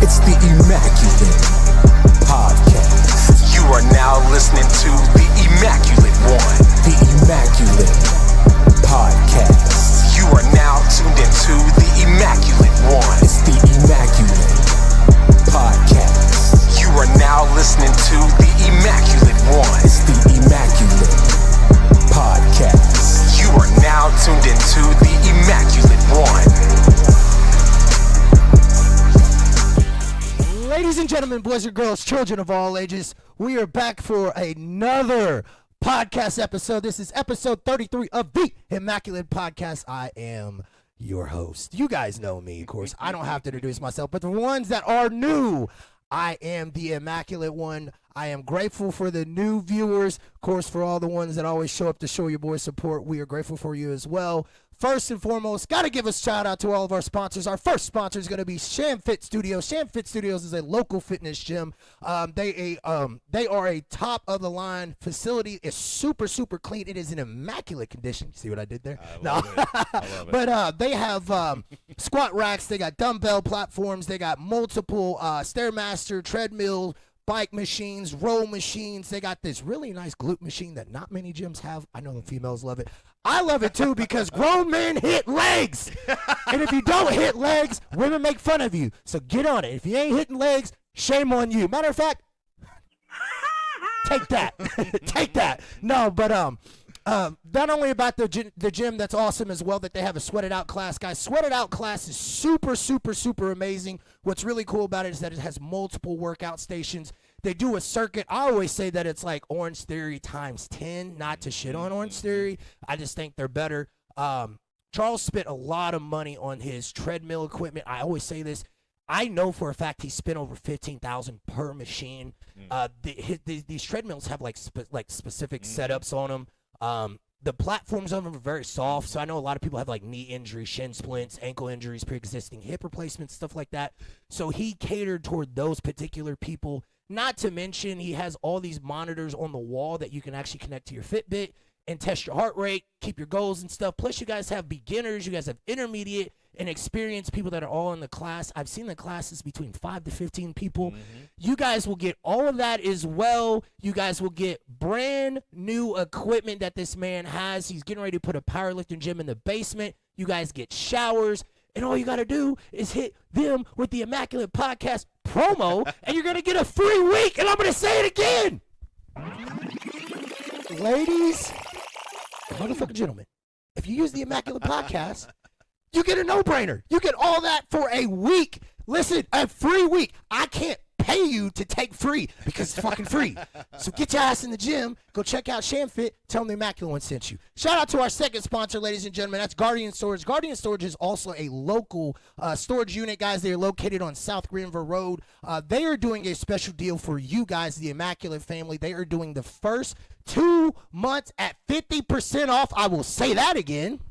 It's the Immaculate Podcast. You are now listening to The Immaculate One. The Immaculate Podcast. You are now tuned into The Immaculate One. It's the Immaculate Podcast. You are now listening to The Immaculate One. It's the Immaculate Podcast. You are now tuned into The Immaculate One. Ladies and gentlemen, boys and girls, children of all ages, we are back for another podcast episode. This is episode 33 of The Immaculate Podcast. I am your host. You guys know me, of course. I don't have to introduce myself, but the ones that are new, I am the Immaculate One. I am grateful for the new viewers. Of course, for all the ones that always show up to show your boys support, we are grateful for you as well. First and foremost, got to give a shout out to all of our sponsors. Our first sponsor is going to be ShamFit Studios. ShamFit Studios is a local fitness gym. They are a top of the line facility. It's super clean. It is in immaculate condition. See what I did there? I love it. But they have squat racks. They got dumbbell platforms. They got multiple Stairmaster, treadmill, bike machines, row machines. They got this really nice glute machine that not many gyms have. I know the females love it. I love it too because grown men hit legs. And if you don't hit legs, women make fun of you. So get on it. If you ain't hitting legs, shame on you. Matter of fact, take that. Take that. No, but not only about the gym that's awesome as well that they have a Sweat It Out class. Guys, Sweat It Out class is super amazing. What's really cool about it is that it has multiple workout stations. They do a circuit. I always say that it's like Orange Theory times 10, not to shit on Orange Theory. I just think they're better. Charles spent a lot of money on his treadmill equipment. I always say this. I know for a fact he spent over $15,000 per machine. These treadmills have like specific setups on them. The platforms on them are very soft, so I know a lot of people have like knee injuries, shin splints, ankle injuries, pre-existing hip replacements, stuff like that. So he catered toward those particular people. Not to mention, he has all these monitors on the wall that you can actually connect to your Fitbit and test your heart rate, keep your goals and stuff. Plus, you guys have beginners, you guys have intermediate and experienced people that are all in the class. I've seen the classes between 5 to 15 people. You guys will get all of that as well. You guys will get brand new equipment that this man has. He's getting ready to put a powerlifting gym in the basement. You guys get showers. And all you got to do is hit them with the Immaculate Podcast promo, and you're going to get a free week. And I'm going to say it again. Ladies, motherfucking gentlemen, if you use the Immaculate Podcast, you get a no-brainer. You get all that for a week. Listen, a free week. I can't pay you to take free because it's fucking free. So get your ass in the gym. Go check out ShamFit. Tell them the Immaculate One sent you. Shout out to our second sponsor, ladies and gentlemen. That's Guardian Storage. Guardian Storage is also a local storage unit, guys. They are located on South Greenville Road. They are doing a special deal for you guys, the Immaculate family. They are doing the first 2 months at 50% off. I will say that again.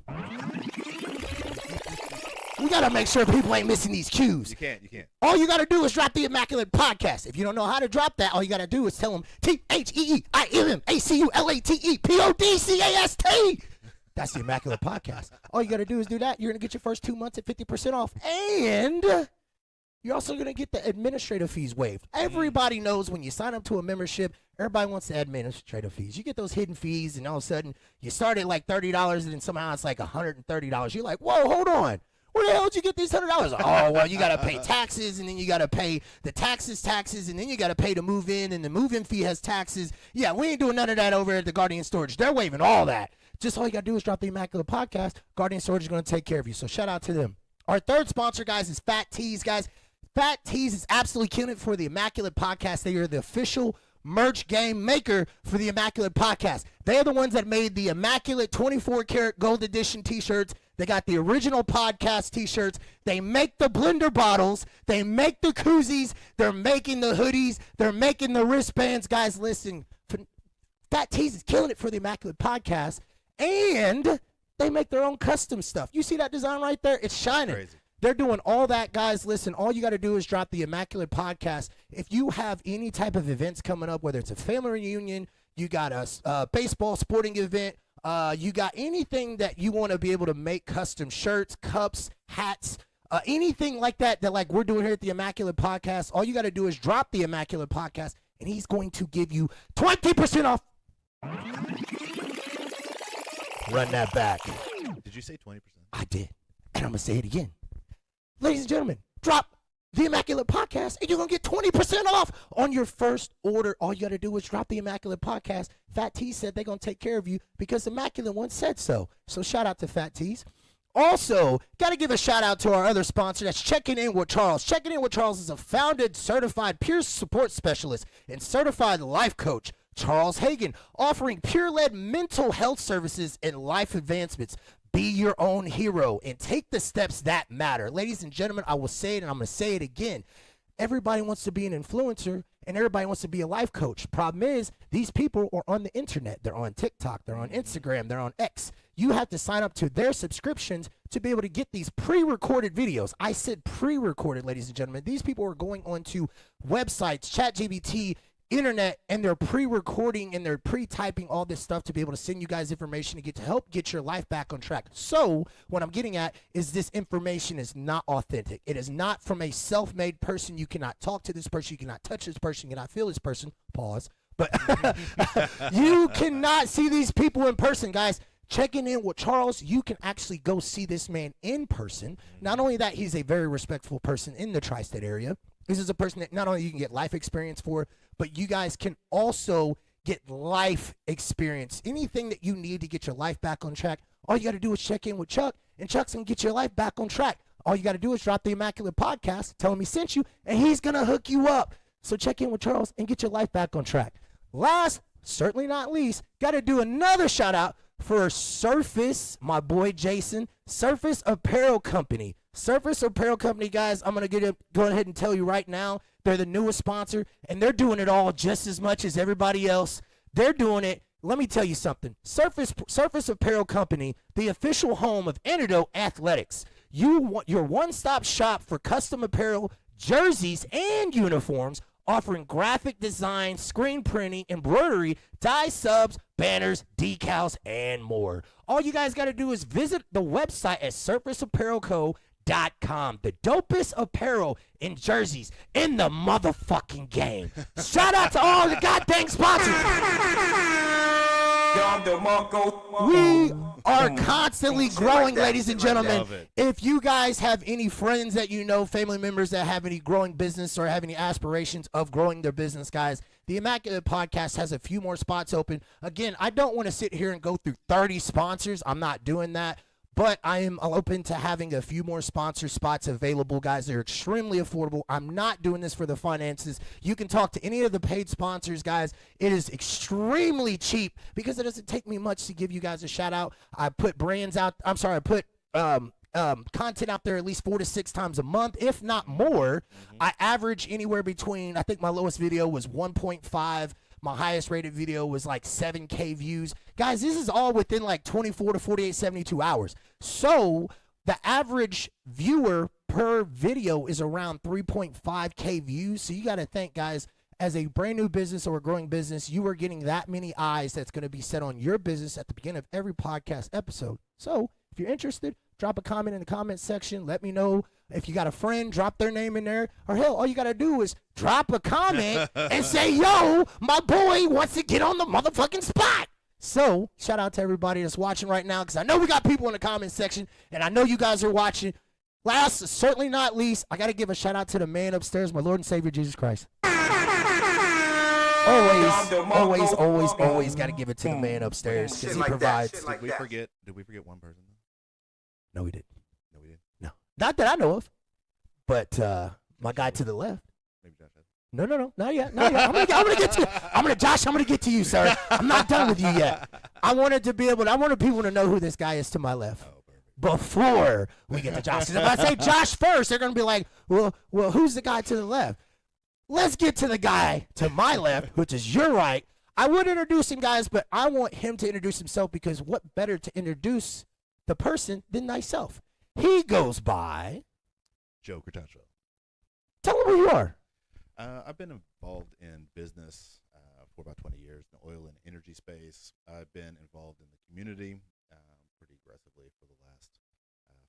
We got to make sure people ain't missing these cues. You can't. All you got to do is drop the Immaculate Podcast. If you don't know how to drop that, all you got to do is tell them TheImmaculatepodcast. That's the Immaculate Podcast. All you got to do is do that. You're going to get your first 2 months at 50% off. And you're also going to get the administrative fees waived. Everybody knows when you sign up to a membership, everybody wants the administrative fees. You get those hidden fees, and all of a sudden, you start at like $30, and then somehow it's like $130. You're like, whoa, hold on. Where the hell did you get these $100? Oh, well, you got to pay taxes, and then you got to pay the taxes, and then you got to pay to move in, and the move-in fee has taxes. Yeah, we ain't doing none of that over at the Guardian Storage. They're waiving all that. Just all you got to do is drop the Immaculate Podcast. Guardian Storage is going to take care of you, so shout out to them. Our third sponsor, guys, is Fat Tees, guys. Fat Tees is absolutely killing it for the Immaculate Podcast. They are the official merch game maker for the Immaculate Podcast. They are the ones that made the Immaculate 24-karat gold edition t-shirts. They got the original podcast t-shirts. They make the blender bottles. They make the koozies. They're making the hoodies. They're making the wristbands. Guys, listen, Fat Tees is killing it for the Immaculate Podcast. And they make their own custom stuff. You see that design right there? It's shining. Crazy. They're doing all that, guys. Listen, all you got to do is drop the Immaculate Podcast. If you have any type of events coming up, whether it's a family reunion, you got a baseball sporting event, you got anything that you want to be able to make custom shirts, cups, hats, anything like that like we're doing here at the Immaculate Podcast, all you got to do is drop the Immaculate Podcast, and he's going to give you 20% off. Run that back. Did you say 20%? I did, and I'm going to say it again. Ladies and gentlemen, drop the Immaculate Podcast, and you're going to get 20% off on your first order. All you got to do is drop the Immaculate Podcast. Fat T said they're going to take care of you because Immaculate One said so. So shout out to Fat T's. Also, got to give a shout out to our other sponsor, that's Checking In with Charles. Checking In with Charles is a founded, certified peer support specialist and certified life coach. Charles Hagan, offering peer-led mental health services and life advancements. Be your own hero and take the steps that matter. Ladies and gentlemen, I will say it and I'm going to say it again. Everybody wants to be an influencer and everybody wants to be a life coach. Problem is, these people are on the internet. They're on TikTok. They're on Instagram. They're on X. You have to sign up to their subscriptions to be able to get these pre-recorded videos. I said pre-recorded, ladies and gentlemen. These people are going onto websites, ChatGPT, internet, and they're pre-recording and they're pre-typing all this stuff to be able to send you guys information to help get your life back on track. So what I'm getting at is this information is not authentic. It is not from a self-made person. You cannot talk to this person. You cannot touch this person. You cannot feel this person. Pause. But you cannot see these people in person, guys. Checking In with Charles, you can actually go see this man in person. Not only that, he's a very respectful person in the tri-state area. This is a person that not only you can get life experience for, but you guys can also get life experience. Anything that you need to get your life back on track, all you got to do is check in with Chuck, and Chuck's going to get your life back on track. All you got to do is drop the Immaculate Podcast, tell him he sent you, and he's going to hook you up. So check in with Charles and get your life back on track. Last, certainly not least, got to do another shout out for Surface, my boy Jason, Surface Apparel Company. Surface Apparel Company, guys, I'm going to go ahead and tell you right now, they're the newest sponsor, and they're doing it all just as much as everybody else. They're doing it. Let me tell you something. Surface Apparel Company, the official home of Antidote Athletics. You want your one-stop shop for custom apparel, jerseys, and uniforms, offering graphic design, screen printing, embroidery, dye subs, banners, decals, and more. All you guys got to do is visit the website at surfaceapparelco.com. The dopest apparel and jerseys in the motherfucking game. Shout out to all the goddamn sponsors. We are constantly growing, ladies and gentlemen. If you guys have any friends that you know, family members that have any growing business or have any aspirations of growing their business, guys, the Immaculate Podcast has a few more spots open. Again, I don't want to sit here and go through 30 sponsors. I'm not doing that. But I am open to having a few more sponsor spots available, guys. They're extremely affordable. I'm not doing this for the finances. You can talk to any of the paid sponsors, guys. It is extremely cheap because it doesn't take me much to give you guys a shout out. I put brands out. I'm sorry, I put content out there at least 4 to 6 times a month, if not more. I average anywhere between, I think my lowest video was 1.5. My highest rated video was like 7K views. Guys, this is all within like 24 to 48, 72 hours. So the average viewer per video is around 3.5K views. So you got to think, guys, as a brand new business or a growing business, you are getting that many eyes that's going to be set on your business at the beginning of every podcast episode. So if you're interested, drop a comment in the comment section. Let me know. If you got a friend, drop their name in there. Or hell, all you got to do is drop a comment and say, yo, my boy wants to get on the motherfucking spot. So shout out to everybody that's watching right now, because I know we got people in the comment section, and I know you guys are watching. Last, certainly not least, I got to give a shout out to the man upstairs, my Lord and Savior, Jesus Christ. Always got to give it to the man upstairs, because he provides. Did we forget one person? No, we didn't. No, we didn't. No. Not that I know of. But my guy to the left. Maybe Josh has. No, not yet. I'm gonna get to you. I'm gonna get to you, sir. I'm not done with you yet. I wanted people to know who this guy is to my left. Before we get to Josh. 'Cause if I say Josh first, they're gonna be like, well, who's the guy to the left? Let's get to the guy to my left, which is your right. I would introduce him, guys, but I want him to introduce himself, because what better to introduce the person than thyself? He goes by Joe Cortaccio. Tell him who you are. I've been involved in business for about 20 years in the oil and energy space. I've been involved in the community pretty aggressively for the last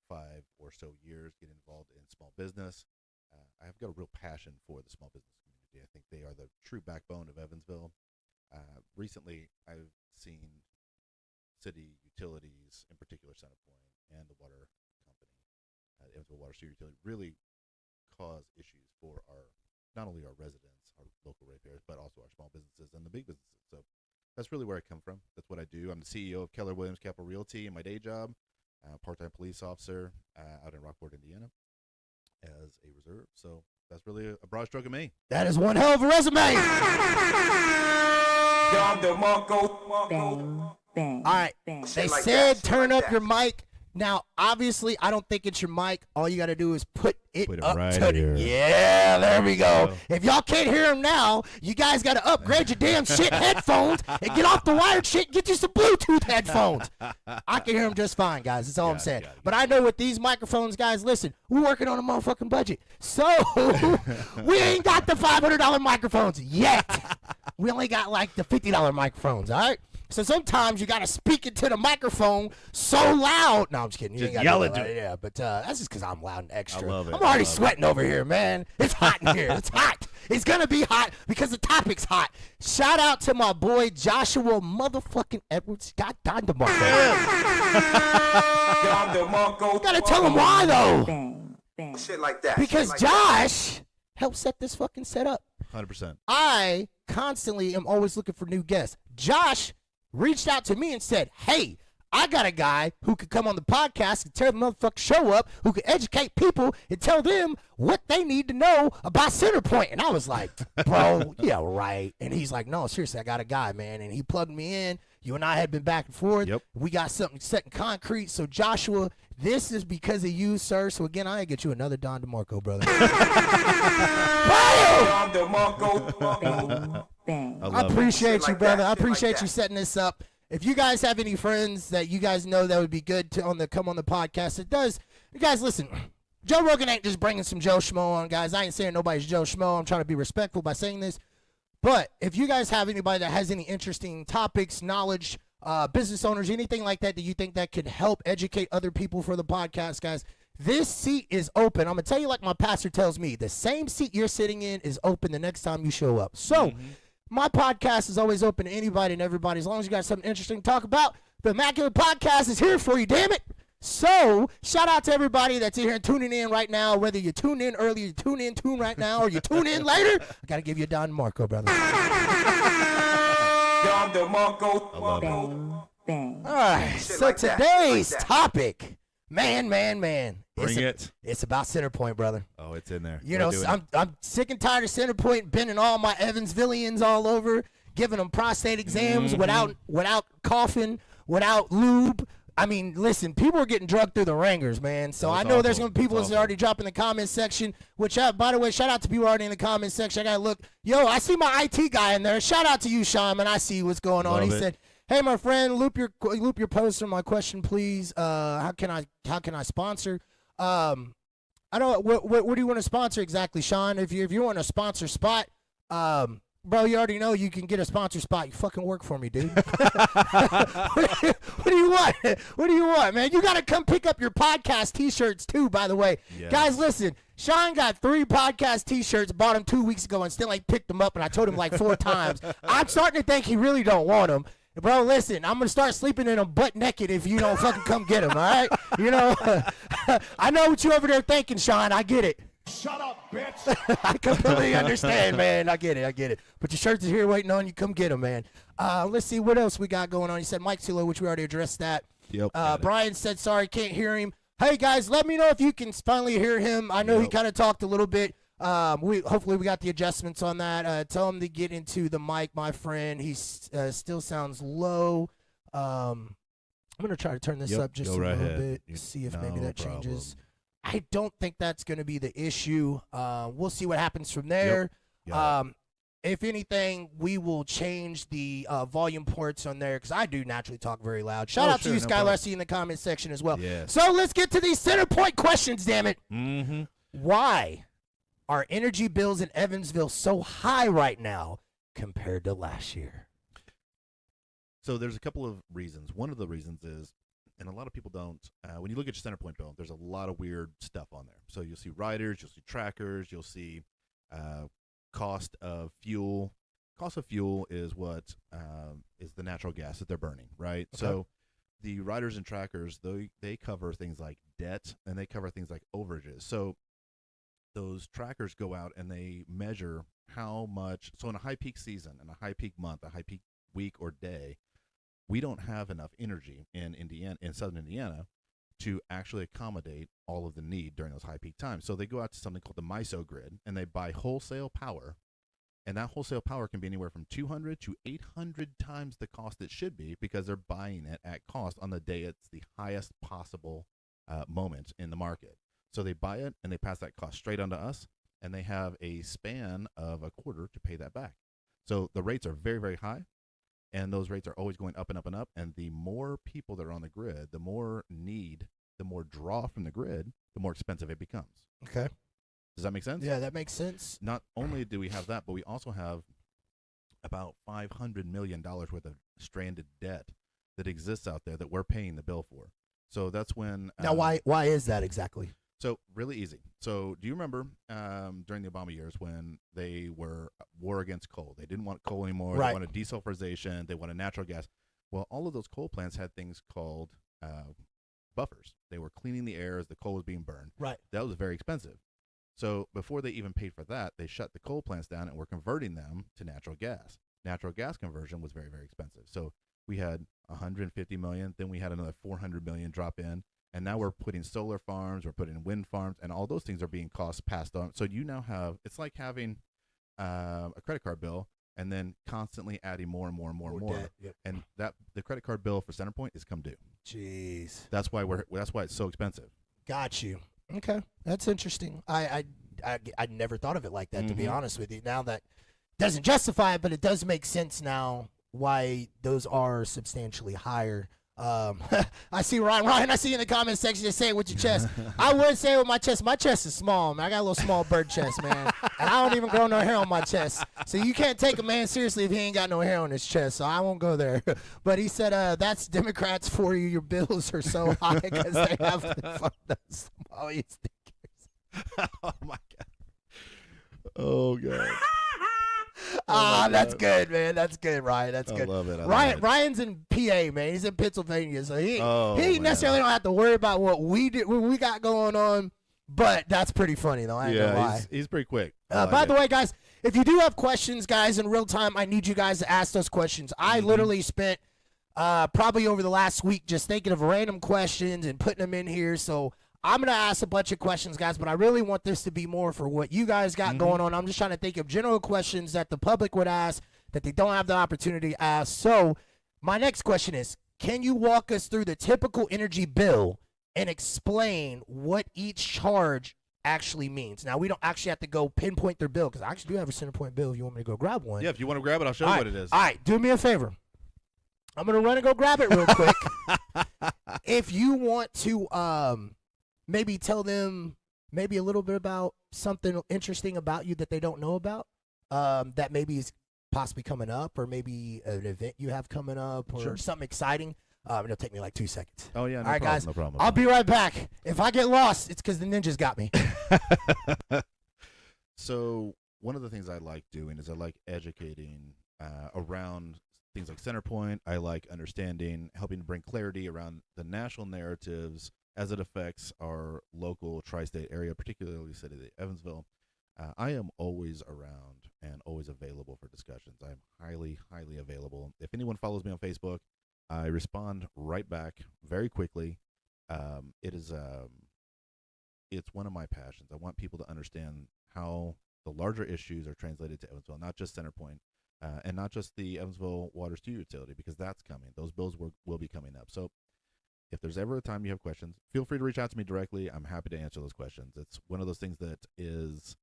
5 or so years getting involved in small business. I've got a real passion for the small business community. I think they are the true backbone of Evansville. Recently, I've seen city utilities, in particular CenterPoint and the water company, Evansville Water Sewer Utility, really cause issues for not only our residents, our local ratepayers, but also our small businesses and the big businesses. So that's really where I come from. That's what I do. I'm the CEO of Keller Williams Capital Realty in my day job, part-time police officer out in Rockport, Indiana, as a reserve. So that's really a broad stroke of me. That is one hell of a resume. Bang, bang. All right. Bang. They like said that, turn like up that. your mic. Now, obviously, I don't think it's your mic. All you got to do is put it Put it up right to here. Yeah, there we go. So- If y'all can't hear him now, you guys got to upgrade your damn shit headphones and get off the wired shit and get you some Bluetooth headphones. I can hear him just fine, guys. That's all I'm saying. got it. But I know with these microphones, guys, listen, we're working on a motherfucking budget. So we ain't got the $500 microphones yet. We only got like the $50 microphones, all right? So sometimes you got to speak into the microphone so loud. No, I'm just kidding. You Just ain't gotta yell do into that. it. Yeah, but that's just because I'm loud and extra. I love it. I'm already I love sweating over here, man. It's hot in here. It's hot. It's going to be hot because the topic's hot. Shout out to my boy Joshua motherfucking Edwards. God damn DeMarco. Got to tell him why, though. Bang, bang. Shit like that. Because shit like that. Josh helped set this fucking setup. 100%. I constantly am always looking for new guests. Josh reached out to me and said, hey, I got a guy who could come on the podcast and tear the motherfucking show up, who could educate people and tell them what they need to know about CenterPoint. And I was like, bro, yeah, right. And he's like, no, seriously, I got a guy, man. And he plugged me in. You and I had been back and forth. Yep. We got something set in concrete. So, Joshua, this is because of you, sir. So, again, I get you another Don DeMarco, brother. Bang, bang. I love it. appreciate Shit you, like brother. that. I Shit like appreciate that. you setting this up. If you guys have any friends that you guys know that would be good to come on the podcast, it does. You guys, listen. Joe Rogan ain't just bringing some Joe Schmo on, guys. I ain't saying nobody's Joe Schmo. I'm trying to be respectful by saying this. But if you guys have anybody that has any interesting topics, knowledge, business owners, anything like that you think that could help educate other people for the podcast, guys, this seat is open. I'm going to tell you like my pastor tells me, the same seat you're sitting in is open the next time you show up. So my podcast is always open to anybody and everybody. As long as you got something interesting to talk about, the Immaculate Podcast is here for you, damn it. So, shout out to everybody that's in here and tuning in right now, whether you tune in early, you tune right now, or you tune in later. I got to give you a Don Marco, brother. I love it. Bang, bang. All right, Shit so like that, today's like that. topic, man. Bring it. It's about CenterPoint, brother. Oh, it's in there. You We're know, doing I'm sick and tired of CenterPoint bending all my Evansvillians all over, giving them prostate exams without coughing, without lube. I mean, listen, people are getting drugged through the ringers, man. So That's I know there's awful. going to be people That's that's already dropping in the comment section, which, by the way, shout out to people already in the comment section. I got to look. Yo, I see my IT guy in there. Shout out to you, Sean, man. I see what's going on. Love He it. said, hey, my friend, loop your post on my question, please. How can I sponsor? I don't. What do you want to sponsor exactly, Sean? If you want a sponsor spot, bro, you already know you can get a sponsor spot. You fucking work for me, dude. What do you want? What do you want, man? You got to come pick up your podcast T-shirts too. By the way, Yes. guys, listen. Sean got 3 podcast T-shirts, bought them 2 weeks ago, and still ain't picked them up. And I told him like 4 times. I'm starting to think he really don't want them. Bro, listen, I'm going to start sleeping in them butt naked if you don't fucking come get them, all right? You know, I know what you over there thinking, Sean. I get it. Shut up, bitch. I completely understand, man. I get it. But your shirts are here waiting on you. Come get them, man. Let's see what else we got going on. You said Mike Tilo, which we already addressed that. Yep, got it. Brian said, sorry, can't hear him. Hey, guys, let me know if you can finally hear him. I know he Yep. kind of talked a little bit. Hopefully we got the adjustments on that. Tell him to get into the mic, my friend. He still sounds low. I'm going to try to turn this Yep, up just go a right little ahead. bit, see if maybe No that changes. problem. I don't think that's going to be the issue. We'll see what happens from there. Got If anything, we will change the volume ports on there because I do naturally talk very loud. Shout Oh, out sure, to you, no Skylar. problem. I see you in the comment section as well. Yes. So let's get to these CenterPoint questions, damn it. Mm-hmm. Why are energy bills in Evansville so high right now compared to last year? So there's a couple of reasons. One of the reasons is and a lot of people don't. When you look at your CenterPoint bill, there's a lot of weird stuff on there. So you'll see riders, you'll see trackers, you'll see cost of fuel. Cost of fuel is what is the natural gas that they're burning, right? Okay. So the riders and trackers, they cover things like debt, and they cover things like overages. So those trackers go out and they measure how much. So in a high peak season, in a high peak month, a high peak week or day, we don't have enough energy in southern Indiana, to actually accommodate all of the need during those high peak times. So they go out to something called the MISO grid, and they buy wholesale power. And that wholesale power can be anywhere from 200 to 800 times the cost it should be, because they're buying it at cost on the day it's the highest possible moment in the market. So they buy it and they pass that cost straight onto us, and they have a span of a quarter to pay that back. So the rates are very, very high, and those rates are always going up and up and up. And the more people that are on the grid, the more need, the more draw from the grid, the more expensive it becomes. Okay. Does that make sense? Yeah, that makes sense. Not only do we have that, but we also have about $500 million worth of stranded debt that exists out there that we're paying the bill for. So that's when. Now, why is that exactly? So really easy. So do you remember during the Obama years when they were at war against coal? They didn't want coal anymore. Right. They wanted desulfurization. They wanted natural gas. Well, all of those coal plants had things called buffers. They were cleaning the air as the coal was being burned. Right. That was very expensive. So before they even paid for that, they shut the coal plants down and were converting them to natural gas. Natural gas conversion was very, very expensive. So we had 150 million, then we had another 400 million drop in, and now we're putting solar farms, we're putting wind farms, and all those things are being cost passed on. So you now have, it's like having a credit card bill and then constantly adding more and more and more and more. Debt, yep. And that the credit card bill for CenterPoint is come due. Jeez. That's why it's so expensive. Got you. Okay, that's interesting. I never thought of it like that, to be honest with you. Now that doesn't justify it, but it does make sense now why those are substantially higher. I see Ryan. I see you in the comment section. Just say it with your chest. I would say it with my chest. My chest is small, man. I got a little small bird chest, man, and I don't even grow no hair on my chest. So you can't take a man seriously if he ain't got no hair on his chest. So I won't go there. But he said, "That's Democrats for you. Your bills are so high because they have the small stickers." Oh my god. Oh god. That's good, man. That's good, Ryan. That's good. I love it. Ryan's in PA, man. He's in Pennsylvania, so he man. necessarily don't have to worry about what we got going on. But that's pretty funny, though. I ain't gonna lie. He's pretty quick. By the way, guys, if you do have questions, guys, in real time, I need you guys to ask those questions. I literally spent probably over the last week just thinking of random questions and putting them in here. So I'm going to ask a bunch of questions, guys, but I really want this to be more for what you guys got going on. I'm just trying to think of general questions that the public would ask that they don't have the opportunity to ask. So my next question is, can you walk us through the typical energy bill and explain what each charge actually means? Now, we don't actually have to go pinpoint their bill, because I actually do have a CenterPoint bill if you want me to go grab one. Yeah, if you want to grab it, I'll show you what it is. All right, do me a favor. I'm going to run and go grab it real quick. If you want to maybe tell them maybe a little bit about something interesting about you that they don't know about, that maybe is possibly coming up, or maybe an event you have coming up, or something exciting. It'll take me like 2 seconds. Oh, yeah, All right, guys. No problem. I'll be right back. If I get lost, it's because the ninjas got me. So one of the things I like doing is I like educating around things like CenterPoint. I like understanding, helping to bring clarity around the national narratives as it affects our local tri-state area, particularly the city of Evansville. I am always around and always available for discussions. I am highly, highly available. If anyone follows me on Facebook, I respond right back very quickly. It's one of my passions. I want people to understand how the larger issues are translated to Evansville, not just CenterPoint, and not just the Evansville Water Studio Utility, because that's coming. Those bills will be coming up. So if there's ever a time you have questions, feel free to reach out to me directly. I'm happy to answer those questions. It's one of those things that is,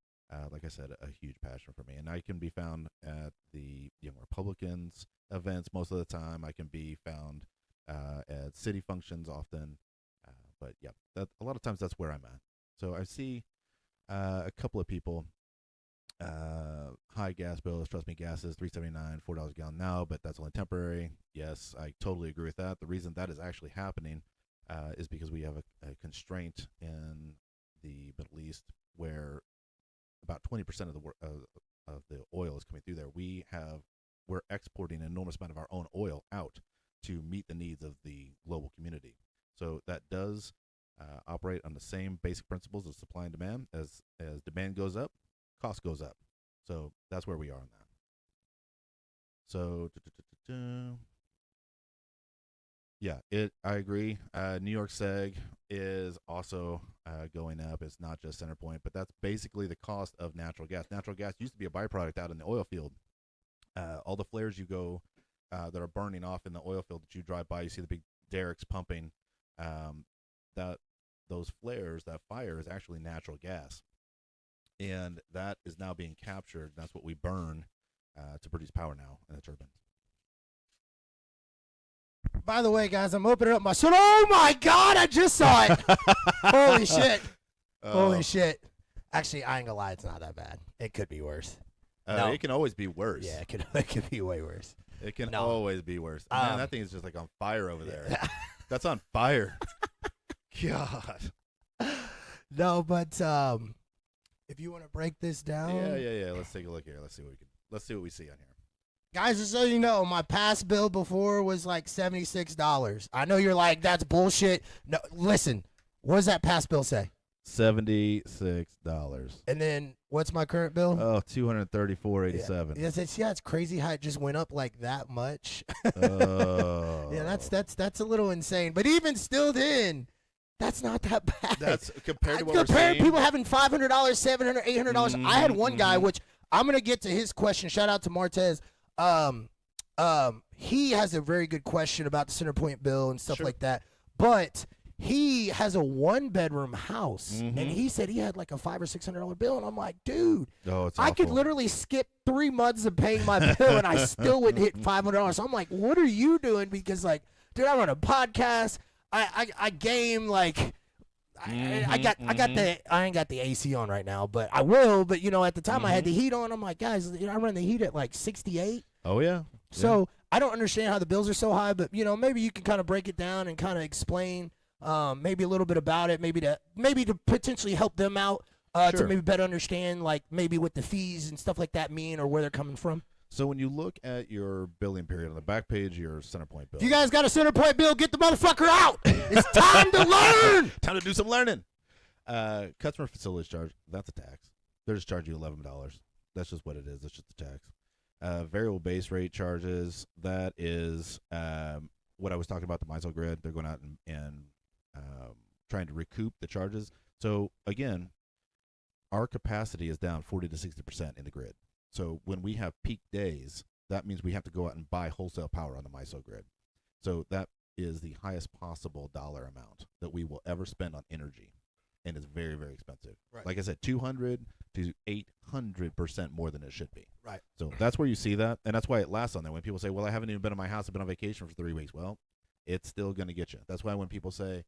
like I said, a huge passion for me. And I can be found at the Young Republicans events most of the time. I can be found at city functions often. But yeah, a lot of times that's where I'm at. So I see a couple of people, high gas bills. Trust me, gas is $3.79, $4 a gallon now, but that's only temporary. Yes, I totally agree with that. The reason that is actually happening is because we have a constraint in the Middle East where about 20% of the oil is coming through there. We're exporting an enormous amount of our own oil out to meet the needs of the global community. So that does operate on the same basic principles of supply and demand. As demand goes up, cost goes up. So that's where we are on that. So yeah, I agree. New York seg is also going up. It's not just CenterPoint, but that's basically the cost of natural gas. Natural gas used to be a byproduct out in the oil field. All the flares you go that are burning off in the oil field that you drive by, you see the big derricks pumping. Those flares, that fire is actually natural gas, and that is now being captured. That's what we burn to produce power now in the turbines. By the way, guys, I'm opening up my shit. Oh my God, I just saw it. Holy shit. Holy shit. Actually, I ain't gonna lie, it's not that bad. It could be worse. No. It can always be worse. Yeah, it could be way worse. It can always be worse. Man, that thing is just like on fire over there. That's on fire. God. No, but if you want to break this down. Yeah. Let's take a look here. Let's see what we see on here. Guys, just so you know, my past bill before was like $76. I know you're like, that's bullshit. No, listen, what does that past bill say? $76. And then what's my current bill? Oh, $234.87. Yeah, it's crazy how it just went up like that much. Oh. Yeah, that's a little insane. But even still then, that's not that bad. That's compared to what we're seeing. People having $500, $700, $800. I had one guy, which I'm going to get to his question. Shout out to Martez. He has a very good question about the CenterPoint bill and stuff like that. But he has a 1-bedroom house, and he said he had like a $500 or $600 bill, and I'm like, dude, I could literally skip 3 months of paying my bill, and I still wouldn't hit $500. So I'm like, what are you doing? Because like, dude, I run a podcast, I game, like. I ain't got the AC on right now, but I will. But at the time I had the heat on. I'm like, guys, I run the heat at like 68. Oh yeah. So I don't understand how the bills are so high, but maybe you can kind of break it down and kind of explain, maybe a little bit about it, maybe to potentially help them out, to maybe better understand, like maybe what the fees and stuff like that mean or where they're coming from. So when you look at your billing period on the back page of your CenterPoint bill, if you guys got a CenterPoint bill, get the motherfucker out. It's time to learn. Time to do some learning. Customer facilities charge, that's a tax. They're just charging you $11. That's just what it is. It's just a tax. Variable base rate charges, that is what I was talking about, the MISO grid. They're going out and trying to recoup the charges. So again, our capacity is down 40 to 60% in the grid. So when we have peak days, that means we have to go out and buy wholesale power on the MISO grid. So that is the highest possible dollar amount that we will ever spend on energy, and it's very, very expensive. Right. Like I said, 200 to 800% more than it should be. Right. So that's where you see that, and that's why it lasts on there. When people say, well, I haven't even been in my house, I've been on vacation for 3 weeks. Well, it's still going to get you. That's why when people say,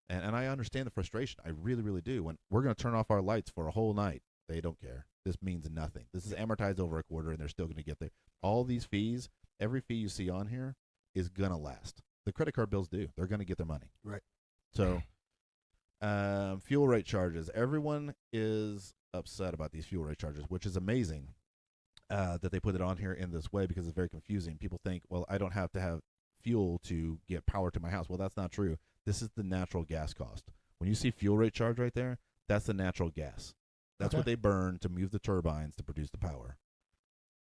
and I understand the frustration, I really, really do, when we're going to turn off our lights for a whole night, they don't care. This means nothing. This is amortized over a quarter, and they're still going to get there. All these fees, every fee you see on here is going to last. The credit card bills do. They're going to get their money. Right. So fuel rate charges. Everyone is upset about these fuel rate charges, which is amazing that they put it on here in this way because it's very confusing. People think, well, I don't have to have fuel to get power to my house. Well, that's not true. This is the natural gas cost. When you see fuel rate charge right there, that's the natural gas. That's what they burn to move the turbines to produce the power.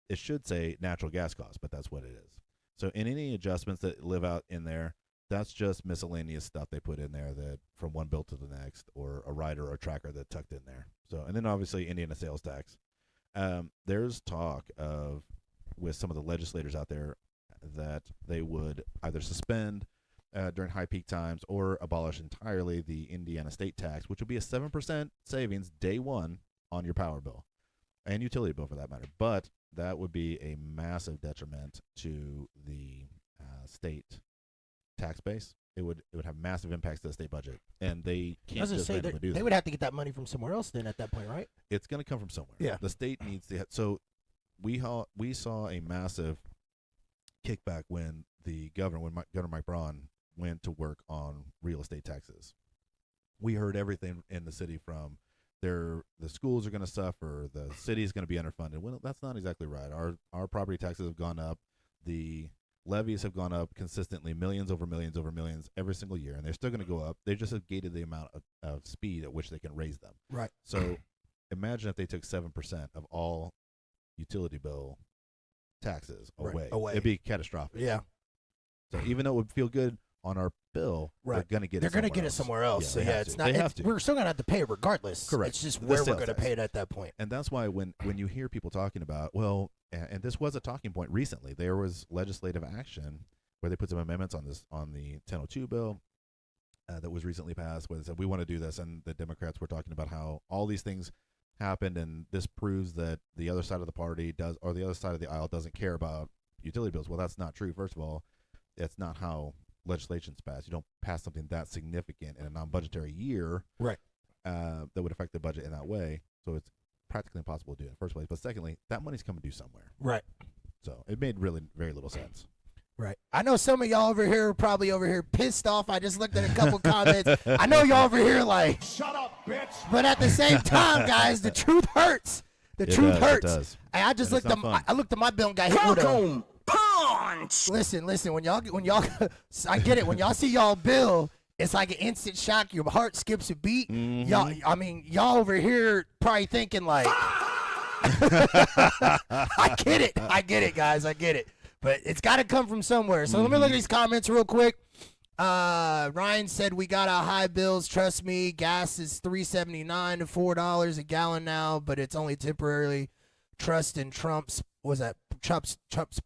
It should say natural gas cost, but that's what it is. So in any adjustments that live out in there, that's just miscellaneous stuff they put in there that from one bill to the next, or a rider or a tracker that tucked in there. So, and then obviously Indiana sales tax. There's talk of, with some of the legislators out there, that they would either suspend during high peak times or abolish entirely the Indiana state tax, which would be a 7% savings day one on your power bill and utility bill for that matter. But that would be a massive detriment to the state tax base. It would have massive impacts to the state budget, and they can't just randomly do that. They would have to get that money from somewhere else then at that point, right? It's going to come from somewhere. Yeah. The state needs to. So we saw a massive kickback when Governor Mike Braun went to work on real estate taxes. We heard everything in the city from the schools are going to suffer, the city is going to be underfunded. Well, that's not exactly right. Our property taxes have gone up. The levies have gone up consistently, millions over millions over millions every single year, and they're still going to go up. They just have gated the amount of speed at which they can raise them. Right. So imagine if they took 7% of all utility bill taxes away. It'd be catastrophic. Yeah. So even though it would feel good on our bill, they're going to get it somewhere else. Yeah, So yeah, it's not. We're still gonna have to pay it regardless. Correct. It's just The where we're sales gonna tax. pay it at that point. And that's why when you hear people talking about, well, and this was a talking point recently, there was legislative action where they put some amendments on the 1002 bill that was recently passed, where they said we want to do this, and the Democrats were talking about how all these things happened, and this proves that the other side of the party does, or the other side of the aisle doesn't care about utility bills. Well, that's not true. First of all, that's not how legislation's passed. You don't pass something that significant in a non-budgetary year, Right. that would affect the budget in that way. So it's practically impossible to do in the first place. But secondly, that money's coming due somewhere. Right. So it made really very little sense. Right. I know some of y'all over here are probably pissed off. I just looked at a couple comments. I know y'all over here like, Shut up, bitch. but at the same time, guys, the truth hurts. The truth does, hurts. it does. And I just And it's looked at not fun. I looked at my bill and got hit with a punch. Listen, when y'all I get it. When y'all see y'all bill, it's like an instant shock. Your heart skips a beat. Y'all over here probably thinking like, I get it, guys, I get it. But it's got to come from somewhere. So let me look at these comments real quick. Ryan said we got our high bills. Trust me, gas is $3.79 to $4 a gallon now, but it's only temporarily. Trust in Trump's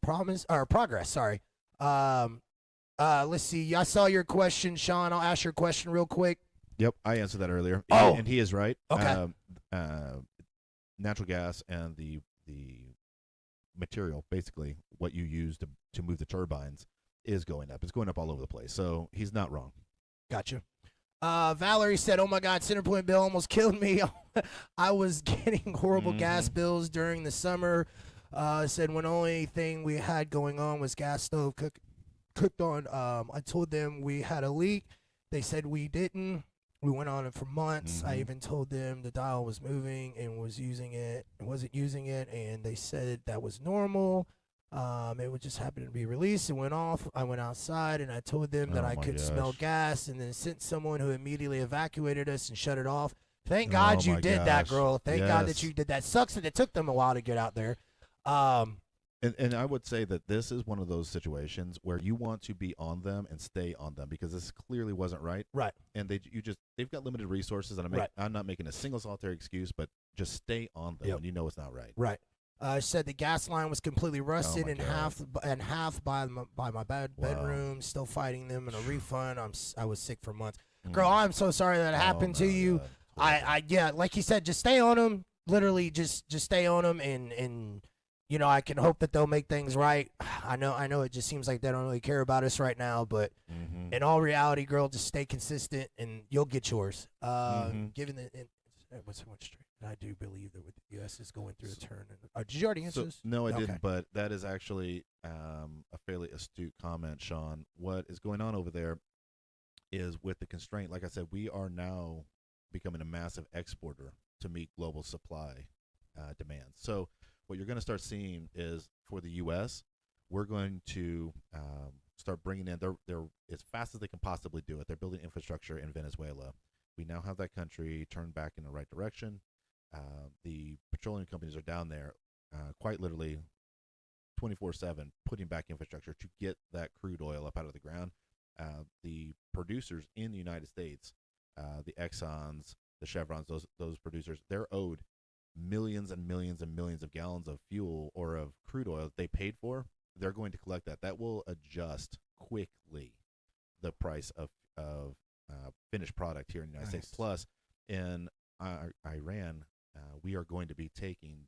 promise or progress. Sorry. Let's see. I saw your question, Sean. I'll ask your question real quick. Yep, I answered that earlier. Oh. And he is right. Okay. Natural gas and the material, basically what you use to move the turbines, is going up. It's going up all over the place. So he's not wrong. Gotcha. Valerie said, "Oh my God, CenterPoint bill almost killed me. I was getting horrible gas bills during the summer. Said when only thing we had going on was gas stove cooked on. I told them we had a leak. They said we didn't. We went on it for months. I even told them the dial was moving and wasn't using it, and they said that was normal. It would just happen to be released. It went off. I went outside and I told them that I could smell gas, and then sent someone who immediately evacuated us and shut it off. Thank God you did that, girl. Thank God that you did that. Sucks that it took them a while to get out there. And I would say that this is one of those situations where you want to be on them and stay on them, because this clearly wasn't right. Right. And they've got limited resources, and I'm not making a single solitary excuse, but just stay on them when you know it's not right. Right. Said the gas line was completely rusted my and God. half by my bedroom. Still fighting them in a refund. I was sick for months. Girl, I'm so sorry that happened to you. God. Yeah, like you said, just stay on them. Literally, just stay on them, and you know, I can hope that they'll make things right. I know it just seems like they don't really care about us right now, but in all reality, girl, just stay consistent and you'll get yours. Given what's straight, I do believe that the U.S. is going through a turn. Did you already answer this? No, I didn't, but that is actually a fairly astute comment, Sean. What is going on over there is with the constraint, like I said, we are now becoming a massive exporter to meet global supply demands. So what you're going to start seeing is, for the U.S., we're going to start bringing in, they're as fast as they can possibly do it. They're building infrastructure in Venezuela. We now have that country turned back in the right direction. The petroleum companies are down there quite literally 24/7 putting back infrastructure to get that crude oil up out of the ground. The producers in the United States, the Exxons, the Chevrons, those producers, they're owed millions and millions and millions of gallons of fuel or of crude oil that they paid for. They're going to collect that. That will adjust quickly the price of finished product here in the United States. Plus, in Iran, we are going to be taking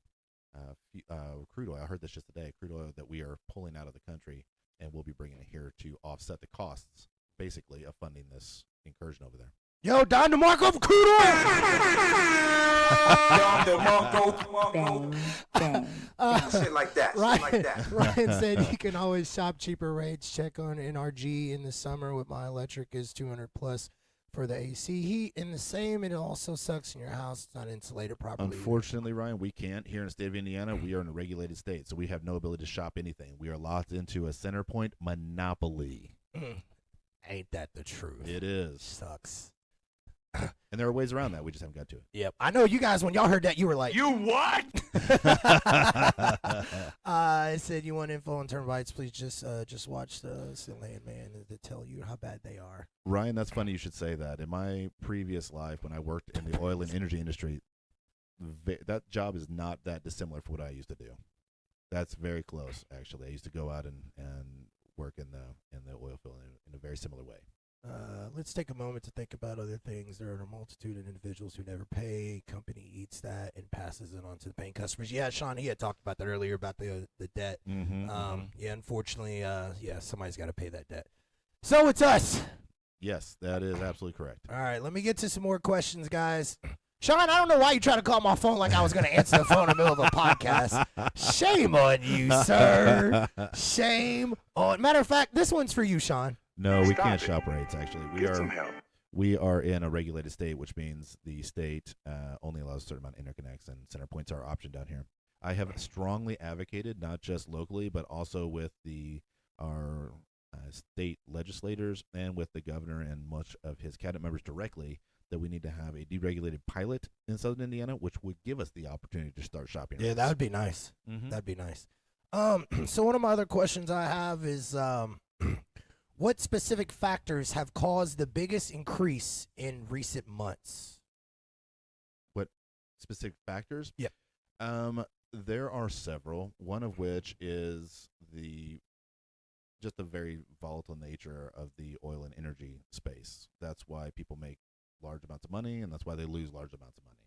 crude oil. I heard this just today. Crude oil that we are pulling out of the country, and we'll be bringing it here to offset the costs, basically, of funding this incursion over there. Yo, Don DeMarco for Kudo. Bang, bang. Shit like that. Shit like that. Ryan said you can always shop cheaper rates. Check on NRG in the summer with my electric is 200 plus for the AC heat. And the same, it also sucks in your house. It's not insulated properly. Unfortunately, Ryan, we can't. Here in the state of Indiana, we are in a regulated state, so we have no ability to shop anything. We are locked into a CenterPoint monopoly. Ain't that the truth? It is. Sucks. And there are ways around that. We just haven't got to it. Yep. I know you guys, when y'all heard that, you were like, You what? I said you want info on termites, please just watch the Landman to tell you how bad they are. Ryan, that's funny you should say that. In my previous life, when I worked in the oil and energy industry, that job is not that dissimilar from what I used to do. That's very close, actually. I used to go out and work in the oil field in a very similar way. Let's take a moment to think about other things. There are a multitude of individuals who never pay. Company eats that and passes it on to the paying customers. Yeah, Sean, he had talked about that earlier about the debt. Yeah, unfortunately, somebody's got to pay that debt. So it's us. Yes, that is absolutely correct. All right, let me get to some more questions, guys. Sean, I don't know why you try to call my phone like I was going to answer the phone in the middle of a podcast. Shame on you, sir. Shame on. Matter of fact, this one's for you, Sean. No, we Stop can't it. shop rates, actually. Get some help. We are in a regulated state, which means the state only allows a certain amount of interconnects, and CenterPoints are our option down here. I have strongly advocated, not just locally, but also with our state legislators and with the governor and much of his cabinet members directly, that we need to have a deregulated pilot in southern Indiana, which would give us the opportunity to start shopping Yeah, rates. that would be nice. That'd be nice. So one of my other questions I have is, what specific factors have caused the biggest increase in recent months? What specific factors? Yep. There are several, one of which is just the very volatile nature of the oil and energy space. That's why people make large amounts of money, and that's why they lose large amounts of money.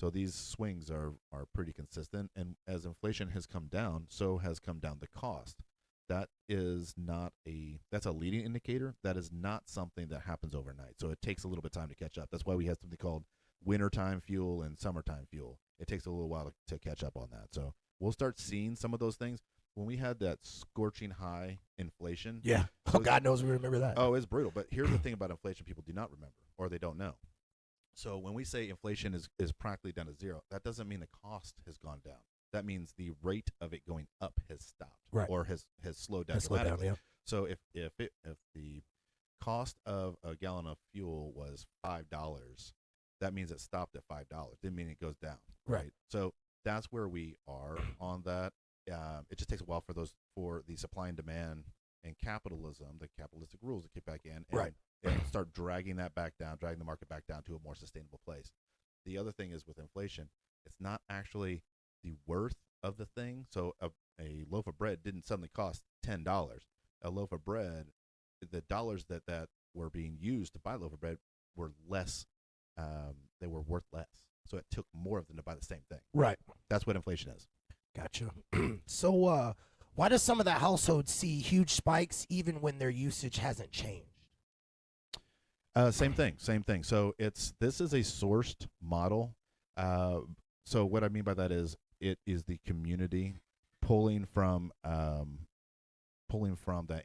So these swings are pretty consistent, and as inflation has come down, so has come down the cost. That's a leading indicator. That is not something that happens overnight. So it takes a little bit of time to catch up. That's why we have something called wintertime fuel and summertime fuel. It takes a little while to catch up on that. So we'll start seeing some of those things. When we had that scorching high inflation. Yeah. Oh, God knows we remember that. Oh, it's brutal. But here's the thing about inflation people do not remember, or they don't know. So when we say inflation is practically down to zero, that doesn't mean the cost has gone down. That means the rate of it going up has stopped, Right. or has slowed down Has slowed down, dramatically. yeah. So if the cost of a gallon of fuel was $5, that means it stopped at $5. Didn't mean it goes down, Right. So that's where we are on that. It just takes a while for the supply and demand and capitalism, the capitalistic rules, to kick back in and start dragging that back down, dragging the market back down to a more sustainable place. The other thing is with inflation, it's not actually the worth of the thing. So a loaf of bread didn't suddenly cost $10. A loaf of bread, the dollars that were being used to buy a loaf of bread were less. They were worth less. So it took more of them to buy the same thing. Right. That's what inflation is. Gotcha. So why does some of the households see huge spikes even when their usage hasn't changed? Same thing. So this is a sourced model. So what I mean by that is it is the community pulling from that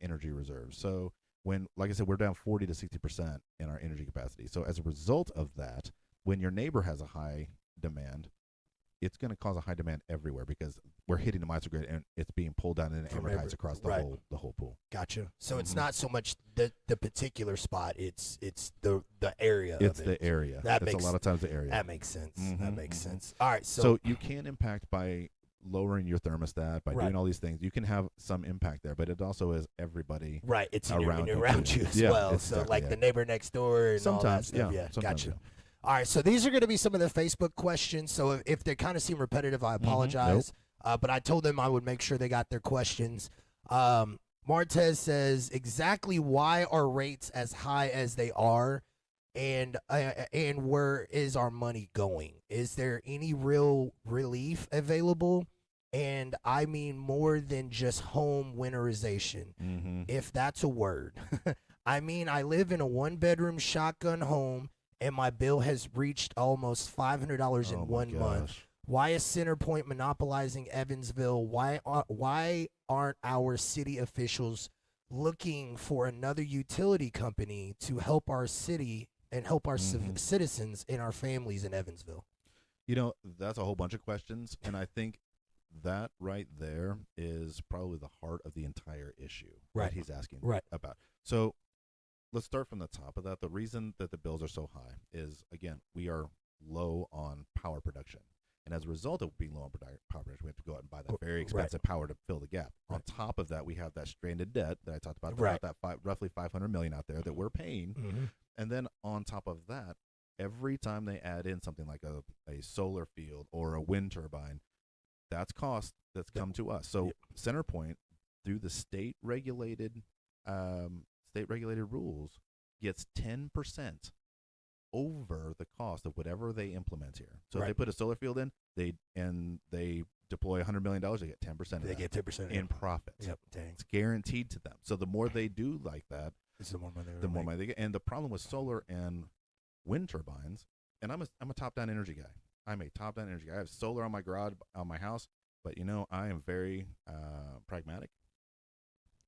energy reserve. So when, like I said, we're down 40 to 60% in our energy capacity. So as a result of that, when your neighbor has a high demand, it's going to cause a high demand everywhere because we're hitting the microgrid and it's being pulled down and amortized across the whole pool. Gotcha. So it's not so much the particular spot; it's the area. It's of it. The area. That's a lot of times the area. That makes sense. Mhm, That makes mhm. sense. All right. So you can impact by lowering your thermostat, by Right. doing all these things. You can have some impact there, but it also is everybody. right, it's in around around you. you as Yeah, well. it's So exactly, like yeah. the neighbor next door and all that Sometimes, stuff. yeah, sometimes, Gotcha. yeah. All right, so these are going to be some of the Facebook questions. So if they kind of seem repetitive, I apologize. But I told them I would make sure they got their questions. Martez says, exactly why are rates as high as they are, and where is our money going? Is there any real relief available? And I mean more than just home winterization, Mm-hmm. if that's a word. I mean, I live in a one-bedroom shotgun home, and my bill has reached almost $500 in Oh my 1 month. gosh. Why is CenterPoint monopolizing Evansville? Why aren't our city officials looking for another utility company to help our city and help our citizens and our families in Evansville? You know, that's a whole bunch of questions, and I think that right there is probably the heart of the entire issue Right. that he's asking Right. about. So let's start from the top of that. The reason that the bills are so high is, again, we are low on power production. And as a result of being low on power production, we have to go out and buy that very expensive power to fill the gap. On top of that, we have that stranded debt that I talked about, that roughly $500 million out there that we're paying. And then on top of that, every time they add in something like a solar field or a wind turbine, that's cost that's come to us. So CenterPoint, through the state regulated rules, gets 10% over the cost of whatever they implement here. So if they put a solar field in, they deploy $100 million, they get 10% of that. They get 10% in profits. Yep, dang. It's guaranteed to them. So the more they do like that, The more money the more money they get. And the problem with solar and wind turbines, and I'm a top-down energy guy. I'm a top-down energy guy. I have solar on my garage, on my house, but I am very pragmatic.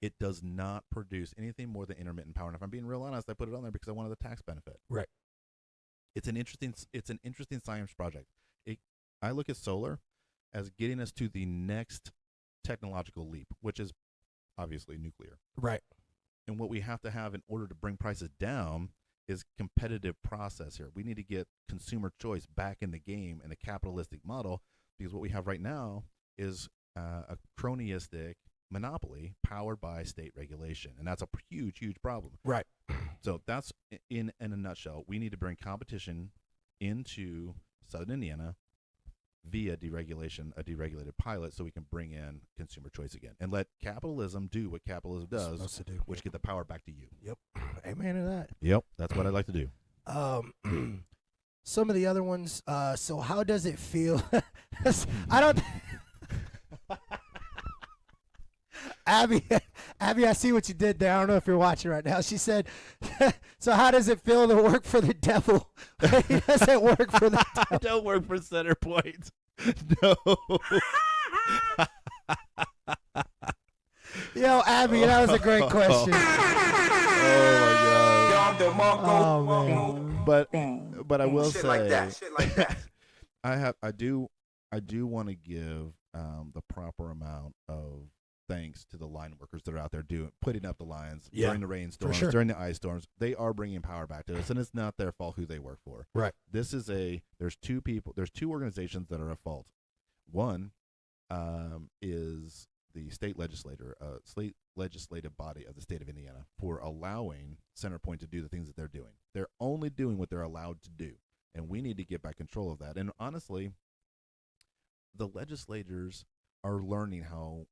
It does not produce anything more than intermittent power. And if I'm being real honest, I put it on there because I wanted the tax benefit. Right. It's an interesting science project. I look at solar as getting us to the next technological leap, which is obviously nuclear. Right. And what we have to have in order to bring prices down is competitive process here. We need to get consumer choice back in the game in a capitalistic model, because what we have right now is a cronyistic monopoly powered by state regulation, and that's a huge problem. Right. So that's in a nutshell. We need to bring competition into Southern Indiana via deregulation, a deregulated pilot, so we can bring in consumer choice again and let capitalism do what capitalism does, which get the power back to you. Yep. Amen to that. Yep, that's what I'd like to do. Some of the other ones. So how does it feel? I don't. Abby, I see what you did there. I don't know if you're watching right now. She said, so how does it feel to work for the devil? He doesn't work for the devil. I don't work for CenterPoint. No. Yo, Abby, that was a great question. Oh, my God. But I will Shit say, like that. I do want to give the proper amount of thanks to the line workers that are out there putting up the lines during the rainstorms, during the ice storms. They are bringing power back to us, and it's not their fault who they work for. Right. There's two organizations that are at fault. One is the state legislative body of the state of Indiana for allowing CenterPoint to do the things that they're doing. They're only doing what they're allowed to do, and we need to get back control of that. And honestly, the legislators are learning how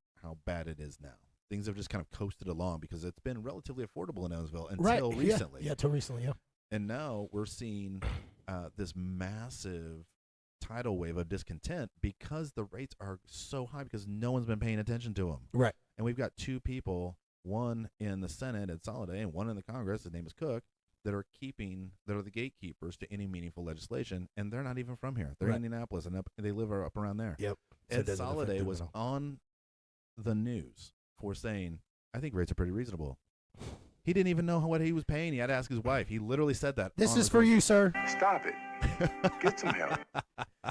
bad it is now. Things have just kind of coasted along because it's been relatively affordable in Evansville until recently. Yeah, until recently, yeah. And now we're seeing this massive tidal wave of discontent because the rates are so high because no one's been paying attention to them. Right. And we've got two people, one in the Senate at Soliday and one in the Congress, his name is Cook, that are the gatekeepers to any meaningful legislation, and they're not even from here. They're in Indianapolis, and they live up around there. Yep. Ed Soliday was on the news for saying, I think rates are pretty reasonable. He didn't even know what he was paying. He had to ask his wife. He literally said that. This is for you, sir. Stop it. Get some help.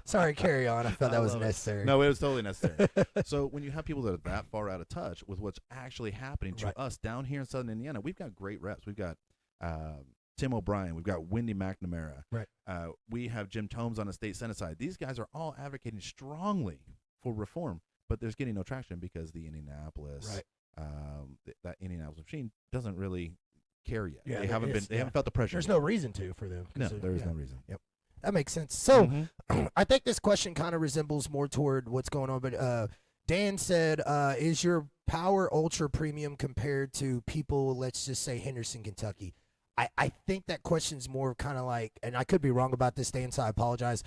Sorry, carry on. I felt that was necessary. No, it was totally necessary. So when you have people that are that far out of touch with what's actually happening to us down here in Southern Indiana, we've got great reps. We've got Tim O'Brien. We've got Wendy McNamara. Right. We have Jim Tomes on the state Senate side. These guys are all advocating strongly for reform, but there's getting no traction because the Indianapolis, that Indianapolis machine doesn't really care yet. Yeah, they haven't felt the pressure. There's yet. no reason to for them. No, there is no reason. Yep. That makes sense. So I think this question kind of resembles more toward what's going on. But Dan said, is your power ultra premium compared to people, let's just say Henderson, Kentucky? I think that question's more kind of like, and I could be wrong about this, Dan, so I apologize.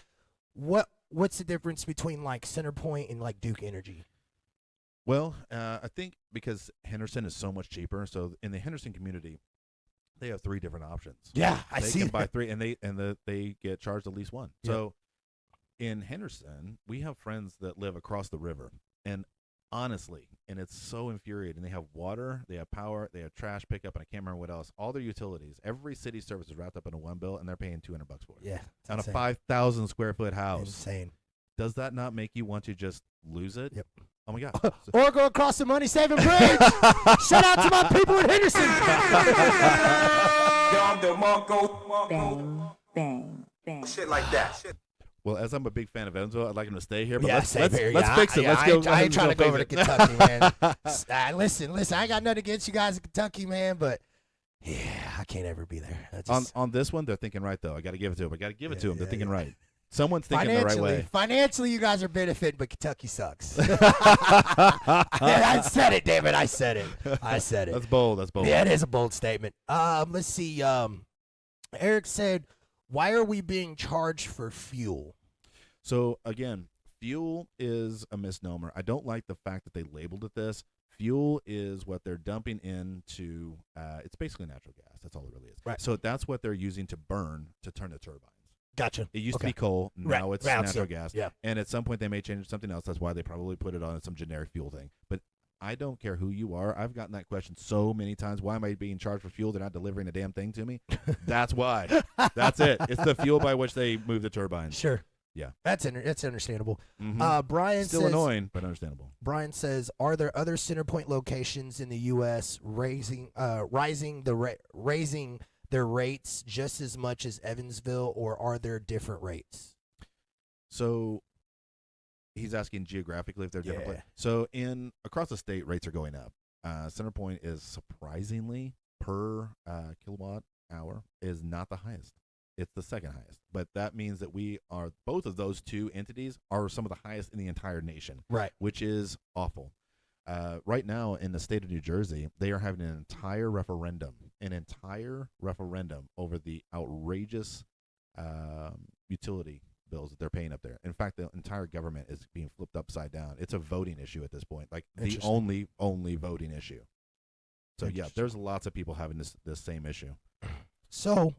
What's the difference between like CenterPoint and like Duke Energy? Well, I think because Henderson is so much cheaper. So in the Henderson community, they have 3 different options. Yeah, I They see can buy that. 3, and they get charged at least 1. Yeah. So in Henderson, we have friends that live across the river, and honestly, and it's so infuriating. They have water, they have power, they have trash pickup, and I can't remember what else. All their utilities, every city service is wrapped up into one bill, and they're paying $200 for it. Yeah, it's On insane. a 5,000 square foot house. Insane. Does that not make you want to just lose it? Yep. Oh my God. Or go across the money saving bridge. Shout out to my people in Henderson. Dom DeMarco. Bang, bang, bang. Shit like that. Shit. Well, as I'm a big fan of Evansville, I'd like him to stay here. But Yeah, let's same here. let's Yeah, fix it. yeah, Let's I go. ain't- I ain't trying to go over to fix it. Kentucky, man. Listen, I ain't got nothing against you guys in Kentucky, man, but yeah, I can't ever be there. I just, on this one, they're thinking right though. I got to give it to them. I got to give it Yeah, to them. They're yeah, thinking yeah. right. Someone's thinking the right way. Financially, you guys are benefiting, but Kentucky sucks. I said it, damn it. I said it. That's bold. That's bold. Yeah, it is a bold statement. Let's see. Eric said, "Why are we being charged for fuel?" So again, fuel is a misnomer. I don't like the fact that they labeled it this. Fuel is what they're dumping into. It's basically natural gas. That's all it really is. Right. So that's what they're using to burn to turn the turbines. Gotcha. It used to Okay. be coal. Now it's Right, natural so- gas. yeah. And at some point they may change it to something else. That's why they probably put it on some generic fuel thing. But I don't care who you are. I've gotten that question so many times. Why am I being charged for fuel? They're not delivering a damn thing to me. That's why. That's it. It's the fuel by which they move the turbines. Sure. Yeah. That's understandable. Mhm. Brian Still says, annoying, but understandable. Brian says, "Are there other CenterPoint locations in the U.S. raising their rates just as much as Evansville, or are there different rates?" So he's asking geographically if they're different. Yeah. So across the state, rates are going up. CenterPoint is surprisingly per kilowatt hour is not the highest. It's the second highest. But that means that both of those two entities are some of the highest in the entire nation. Right. Which is awful. Right now in the state of New Jersey, they are having an entire referendum over the outrageous utility bills that they're paying up there. In fact, the entire government is being flipped upside down. It's a voting issue at this point, like the Interesting. only voting issue. So yeah, Interesting. there's lots of people having this same issue. So,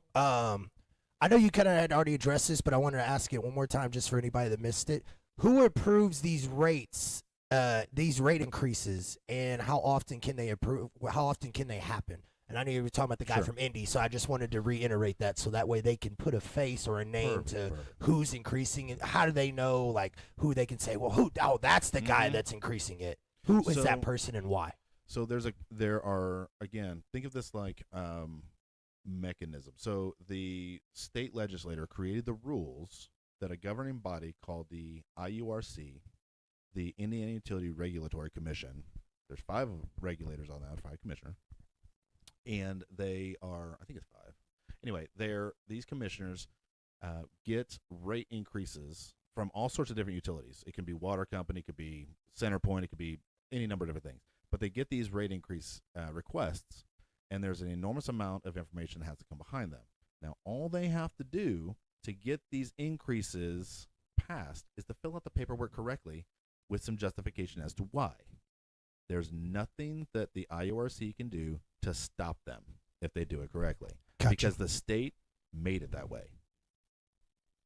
I know you kind of had already addressed this, but I wanted to ask it one more time just for anybody that missed it. Who approves these rates, these rate increases, and how often can they approve? How often can they happen? And I know you were talking about the guy Sure. from Indy, so I just wanted to reiterate that so that way they can put a face or a name to Perfect. who's increasing it. How do they know, like, who they can say, well, that's the guy Mhm. that's increasing it. Who is So- that person and why? So there are, again, think of this like mechanism. So the state legislator created the rules that a governing body called the IURC, the Indiana Utility Regulatory Commission. There's 5 regulators on that, 5 commissioners, and they are, I think it's 5. Anyway, these commissioners get rate increases from all sorts of different utilities. It can be water company, it could be CenterPoint, it could be any number of different things. But they get these rate increase requests, and there's an enormous amount of information that has to come behind them. Now, all they have to do to get these increases passed is to fill out the paperwork correctly with some justification as to why. There's nothing that the IORC can do to stop them if they do it correctly. Gotcha. Because the state made it that way.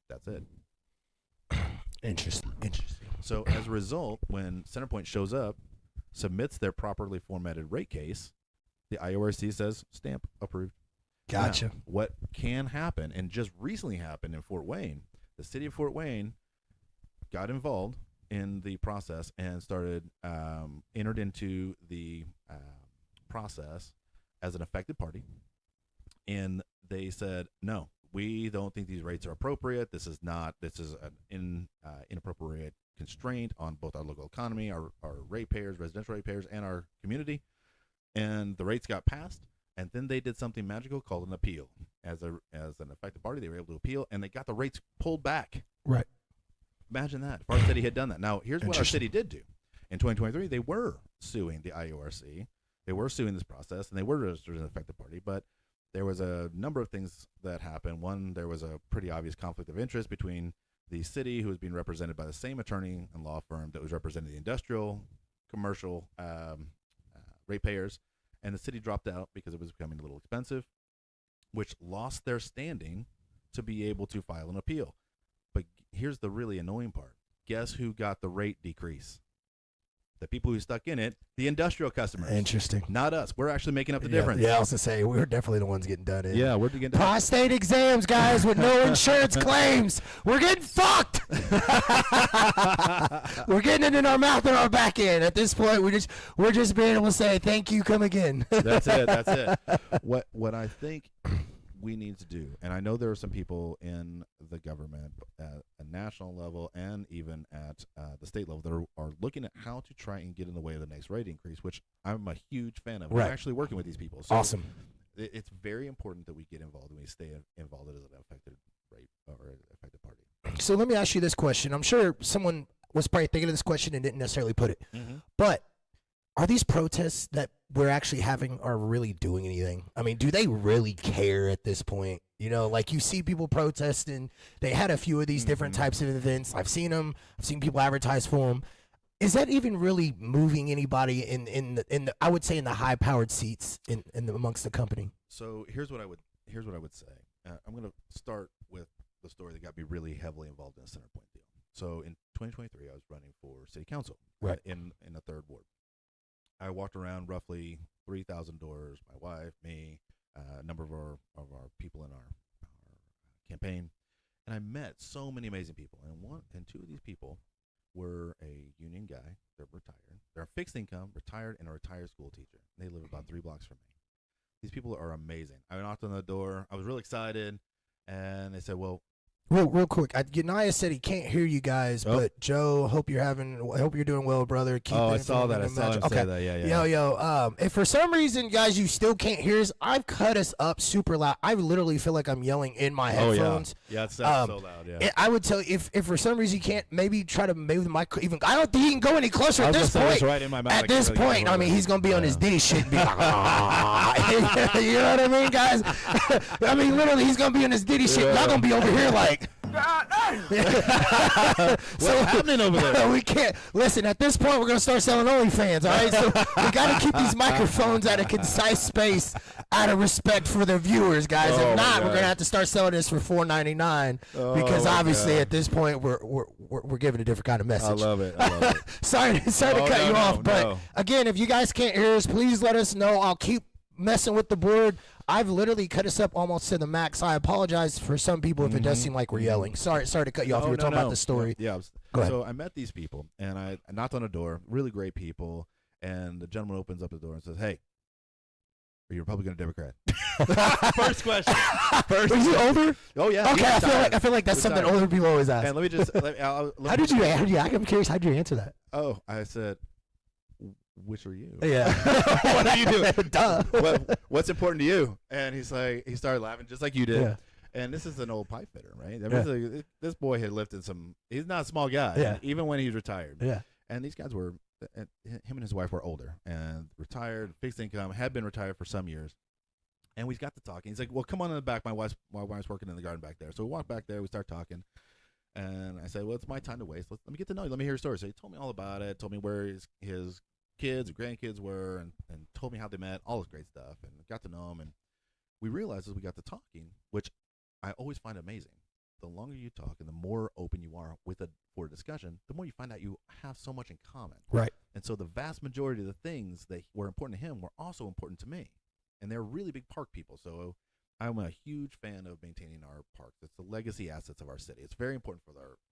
That's it. Interesting. So as a result, when CenterPoint shows up, submits their properly formatted rate case, the IORC says, stamp, approved. Gotcha. Now, what can happen, and just recently happened in Fort Wayne, the city of Fort Wayne got involved in the process and entered into the process as an affected party. And they said, no, we don't think these rates are appropriate. This is an inappropriate constraint on both our local economy, our ratepayers, residential ratepayers, and our community. And the rates got passed, and then they did something magical called an appeal. As an affected party, they were able to appeal, and they got the rates pulled back. Right. Imagine that. If our city had done that. Now, here's what our Interesting. city did do. In 2023, they were suing the IORC. They were suing this process, and they were registered as an affected party, but there was a number of things that happened. One, there was a pretty obvious conflict of interest between the city, who was being represented by the same attorney and law firm that was representing the industrial, commercial ratepayers, and the city dropped out because it was becoming a little expensive. which lost their standing to be able to file an appeal. But here's the really annoying part. Guess who got the rate decrease? The people who stuck in it, the industrial customers. Interesting. Not us. We're actually making up the difference. Yeah, I was going to say, we're definitely the ones getting done in. Yeah, we're getting prostate exams, guys, with no insurance claims. We're getting fucked. We're getting it in our mouth and our back end. At this point, we're just being able to say, thank you, come again. That's it. What I think we need to do, and I know there are some people in the government at a national level and even at the state level that are looking at how to try and get in the way of the next rate increase, which I'm a huge fan of. Right. I'm actually working with these people. So awesome. It's very important that we get involved and we stay involved as an affected rate or affected party. So let me ask you this question. I'm sure someone was probably thinking of this question and didn't necessarily put it. Mm-hmm. But are these protests that we're actually having are really doing anything? I mean, do they really care at this point? You know, like you see people protesting. They had a few of these different types of events. I've seen them. I've seen people advertise for them. Is that even really moving anybody in the I would say in the high-powered seats amongst the company? So here's what I would say. I'm going to start with the story that got me really heavily involved in the CenterPoint deal. So in 2023, I was running for city council in the 3rd ward. I walked around roughly 3,000 doors. My wife, me, a number of our people in our campaign, and I met so many amazing people. And 2 of these people were a union guy. They're retired. They're a fixed income, retired, and a retired school teacher. They live about 3 blocks from me. These people are amazing. I knocked on the door. I was really excited, and they said, "Well." Real quick, Naya said he can't hear you guys, but Joe, hope you're doing well, brother. Keep I saw that. I saw him say that. Yeah. Yo. If for some reason, guys, you still can't hear us, I've cut us up super loud. I literally feel like I'm yelling in my headphones. Yeah, it's so loud. Yeah. I would tell you if for some reason you can't, maybe try to move the mic. Even I don't think he can go any closer at this point. Right in my mouth. At this point, I mean, he's gonna be on his Diddy shit and be like, ah. You know what I mean, guys? I mean, literally, he's gonna be on his Diddy shit. Y'all gonna be over here like. What's happening over there? We can't listen. At this point, we're gonna start selling OnlyFans. All right, so we gotta keep these microphones at a concise space, out of respect for the viewers, guys. If not, we're gonna have to start selling this for $4.99 because obviously at this point we're giving a different kind of message. I love it. sorry to cut you off, but again, if you guys can't hear us, please let us know. I'll keep messing with the board. I've literally cut us up almost to the max. I apologize for some people if it does seem like we're yelling. Sorry to cut you off. You were talking about the story. Yeah. Go ahead. So I met these people, and I knocked on a door. Really great people, and the gentleman opens up the door and says, "Hey, are you Republican or Democrat?" First question. Was he older? Oh yeah. Okay, I feel like that's something older people always ask. And let me just. How did you? I'm curious. How did you answer that? Oh, I said, "Which are you?" Yeah. What are you doing? Duh. What's important to you? And he started laughing just like you did. Yeah. And this is an old pipe fitter, right? I mean, this boy had lifted some. He's not a small guy, even when he's retired. Yeah. And these guys were, him and his wife were older and retired, fixed income, had been retired for some years. And we got to talking. He's like, "Well, come on in the back. My wife's working in the garden back there." So we walked back there. We start talking. And I said, "Well, it's my time to waste. Let me get to know you. Let me hear your story." So he told me all about it. Told me where his kids or grandkids were, and told me how they met, all this great stuff, and got to know him. And we realized as we got to talking, which I always find amazing, the longer you talk and the more open you are for a discussion, the more you find out you have so much in common. Right. And so the vast majority of the things that were important to him were also important to me. And they're really big park people. So I'm a huge fan of maintaining our parks. It's the legacy assets of our city. It's very important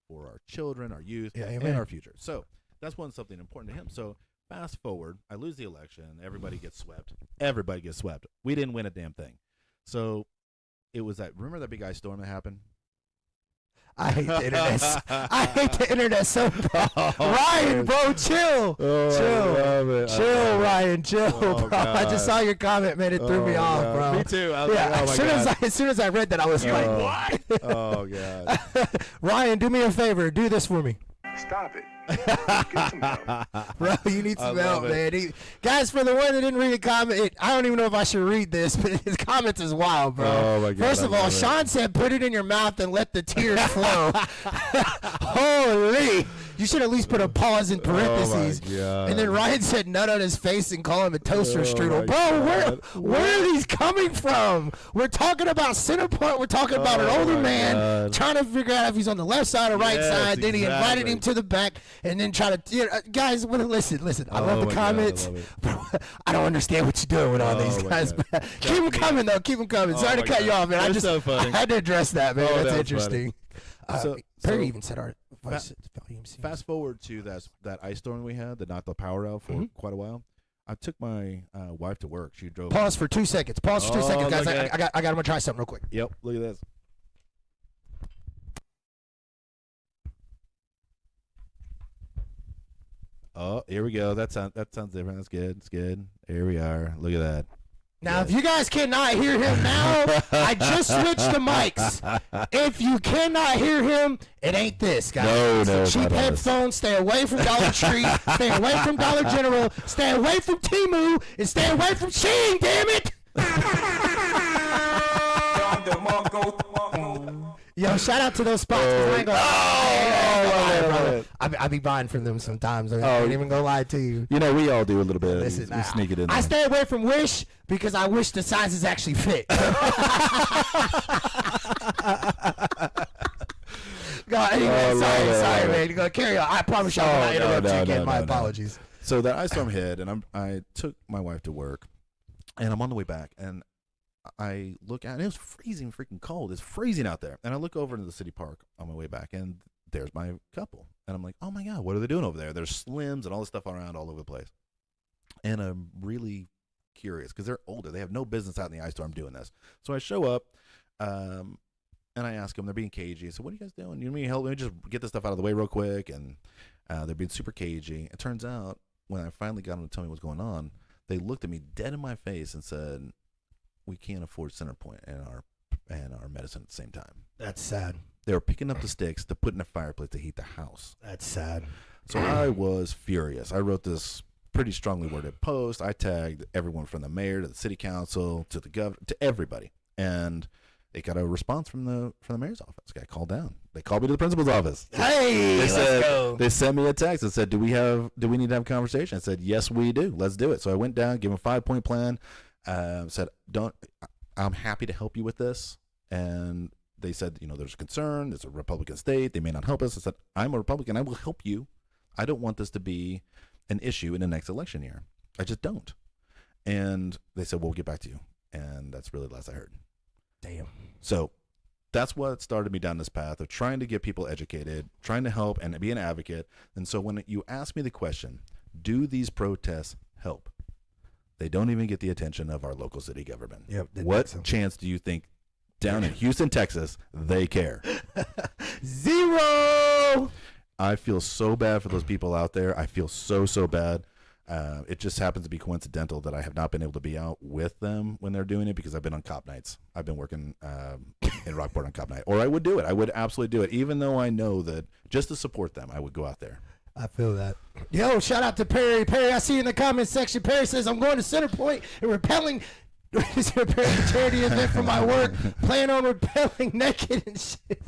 for our children, our youth, and our future. So that's something important to him. So fast forward, I lose the election. Everybody gets swept. We didn't win a damn thing. So it was remember that big ice storm that happened? I hate the internet. I hate the internet so bad. Ryan, bro, chill. Chill, Ryan, chill, bro. God. I just saw your comment, man. It threw me off, bro. Me too. I was like, oh my God. As soon as I read that, I was like, what? Oh, God. Ryan, do me a favor. Do this for me. Stop it. Get some help. Bro, you need some help, man. Guys, for the one that didn't read a comment, I don't even know if I should read this, but his comments is wild, bro. Oh, my God. First of all, Sean said, put it in your mouth and let the tears flow. Holy. You should at least put a pause in parentheses. Oh my God. And then Ryan said nut on his face and call him a toaster strudel. Bro, where are these coming from? We're talking about CenterPoint. We're talking about an older man trying to figure out if he's on the left side or right side. Then he invited him to the back and then try to, guys, listen. I love the comments. I don't understand what you're doing with all these guys. Keep them coming, though. Keep them coming. Sorry to cut you off, man. I had to address that, man. That's interesting. Perry even said our volume. Fast forward to that ice storm we had that knocked the power out for quite a while. I took my wife to work. She drove. Pause for 2 seconds. Pause for 2 seconds, guys. I got. I'm gonna try something real quick. Yep. Look at this. Oh, here we go. That sounds different. That's good. It's good. Here we are. Look at that. Now, if you guys cannot hear him now, I just switched the mics. If you cannot hear him, it ain't this, guys. No, cheap headphones. Stay away from Dollar Tree. Stay away from Dollar General. Stay away from Temu. And stay away from Shein, damn it. Yo, shout out to those spots. I be buying from them sometimes. I ain't even gonna lie to you. You know, we all do a little bit. Listen, we sneak it in there. I stay away from Wish because I wish the sizes actually fit. God, anyway, sorry, man. Go carry on. I promise y'all when I interrupt you again. My apologies. So that ice storm hit, and I took my wife to work, and I'm on the way back, and I look out, and it was freezing freaking cold. It's freezing out there. And I look over into the city park on my way back, and there's my couple. And I'm like, oh, my God, what are they doing over there? There's slims and all this stuff around all over the place. And I'm really curious because they're older. They have no business out in the ice storm doing this. So I show up, and I ask them. They're being cagey. So what are you guys doing? You need help? Let me just get this stuff out of the way real quick. And they're being super cagey. It turns out when I finally got them to tell me what's going on, they looked at me dead in my face and said, we can't afford CenterPoint and our medicine at the same time. That's sad. They were picking up the sticks to put in a fireplace to heat the house. That's sad. So I was furious. I wrote this pretty strongly worded post. I tagged everyone from the mayor to the city council to the governor to everybody, and they got a response from the mayor's office. The guy called down. They called me to the principal's office. Hey, let's go. They sent me a text and said, "Do we need to have a conversation?" I said, "Yes, we do. Let's do it." So I went down, gave him a 5-point plan. Said, I'm happy to help you with this. And they said, there's a concern. It's a Republican state. They may not help us. I said, I'm a Republican. I will help you. I don't want this to be an issue in the next election year. I just don't. And they said, we'll get back to you. And that's really the last I heard. Damn. So that's what started me down this path of trying to get people educated, trying to help and be an advocate. And so when you ask me the question, do these protests help? They don't even get the attention of our local city government. Yep. What chance do you think down in Houston, Texas, they care? Zero. I feel so bad for those people out there. I feel so bad. It just happens to be coincidental that I have not been able to be out with them when they're doing it because I've been on cop nights. I've been working in Rockport on cop night. Or I would do it. I would absolutely do it, even though I know that just to support them, I would go out there. I feel that. Yo, shout out to Perry. Perry, I see you in the comments section. Perry says, I'm going to CenterPoint and repelling a charity event for my work. Plan on repelling naked and shit.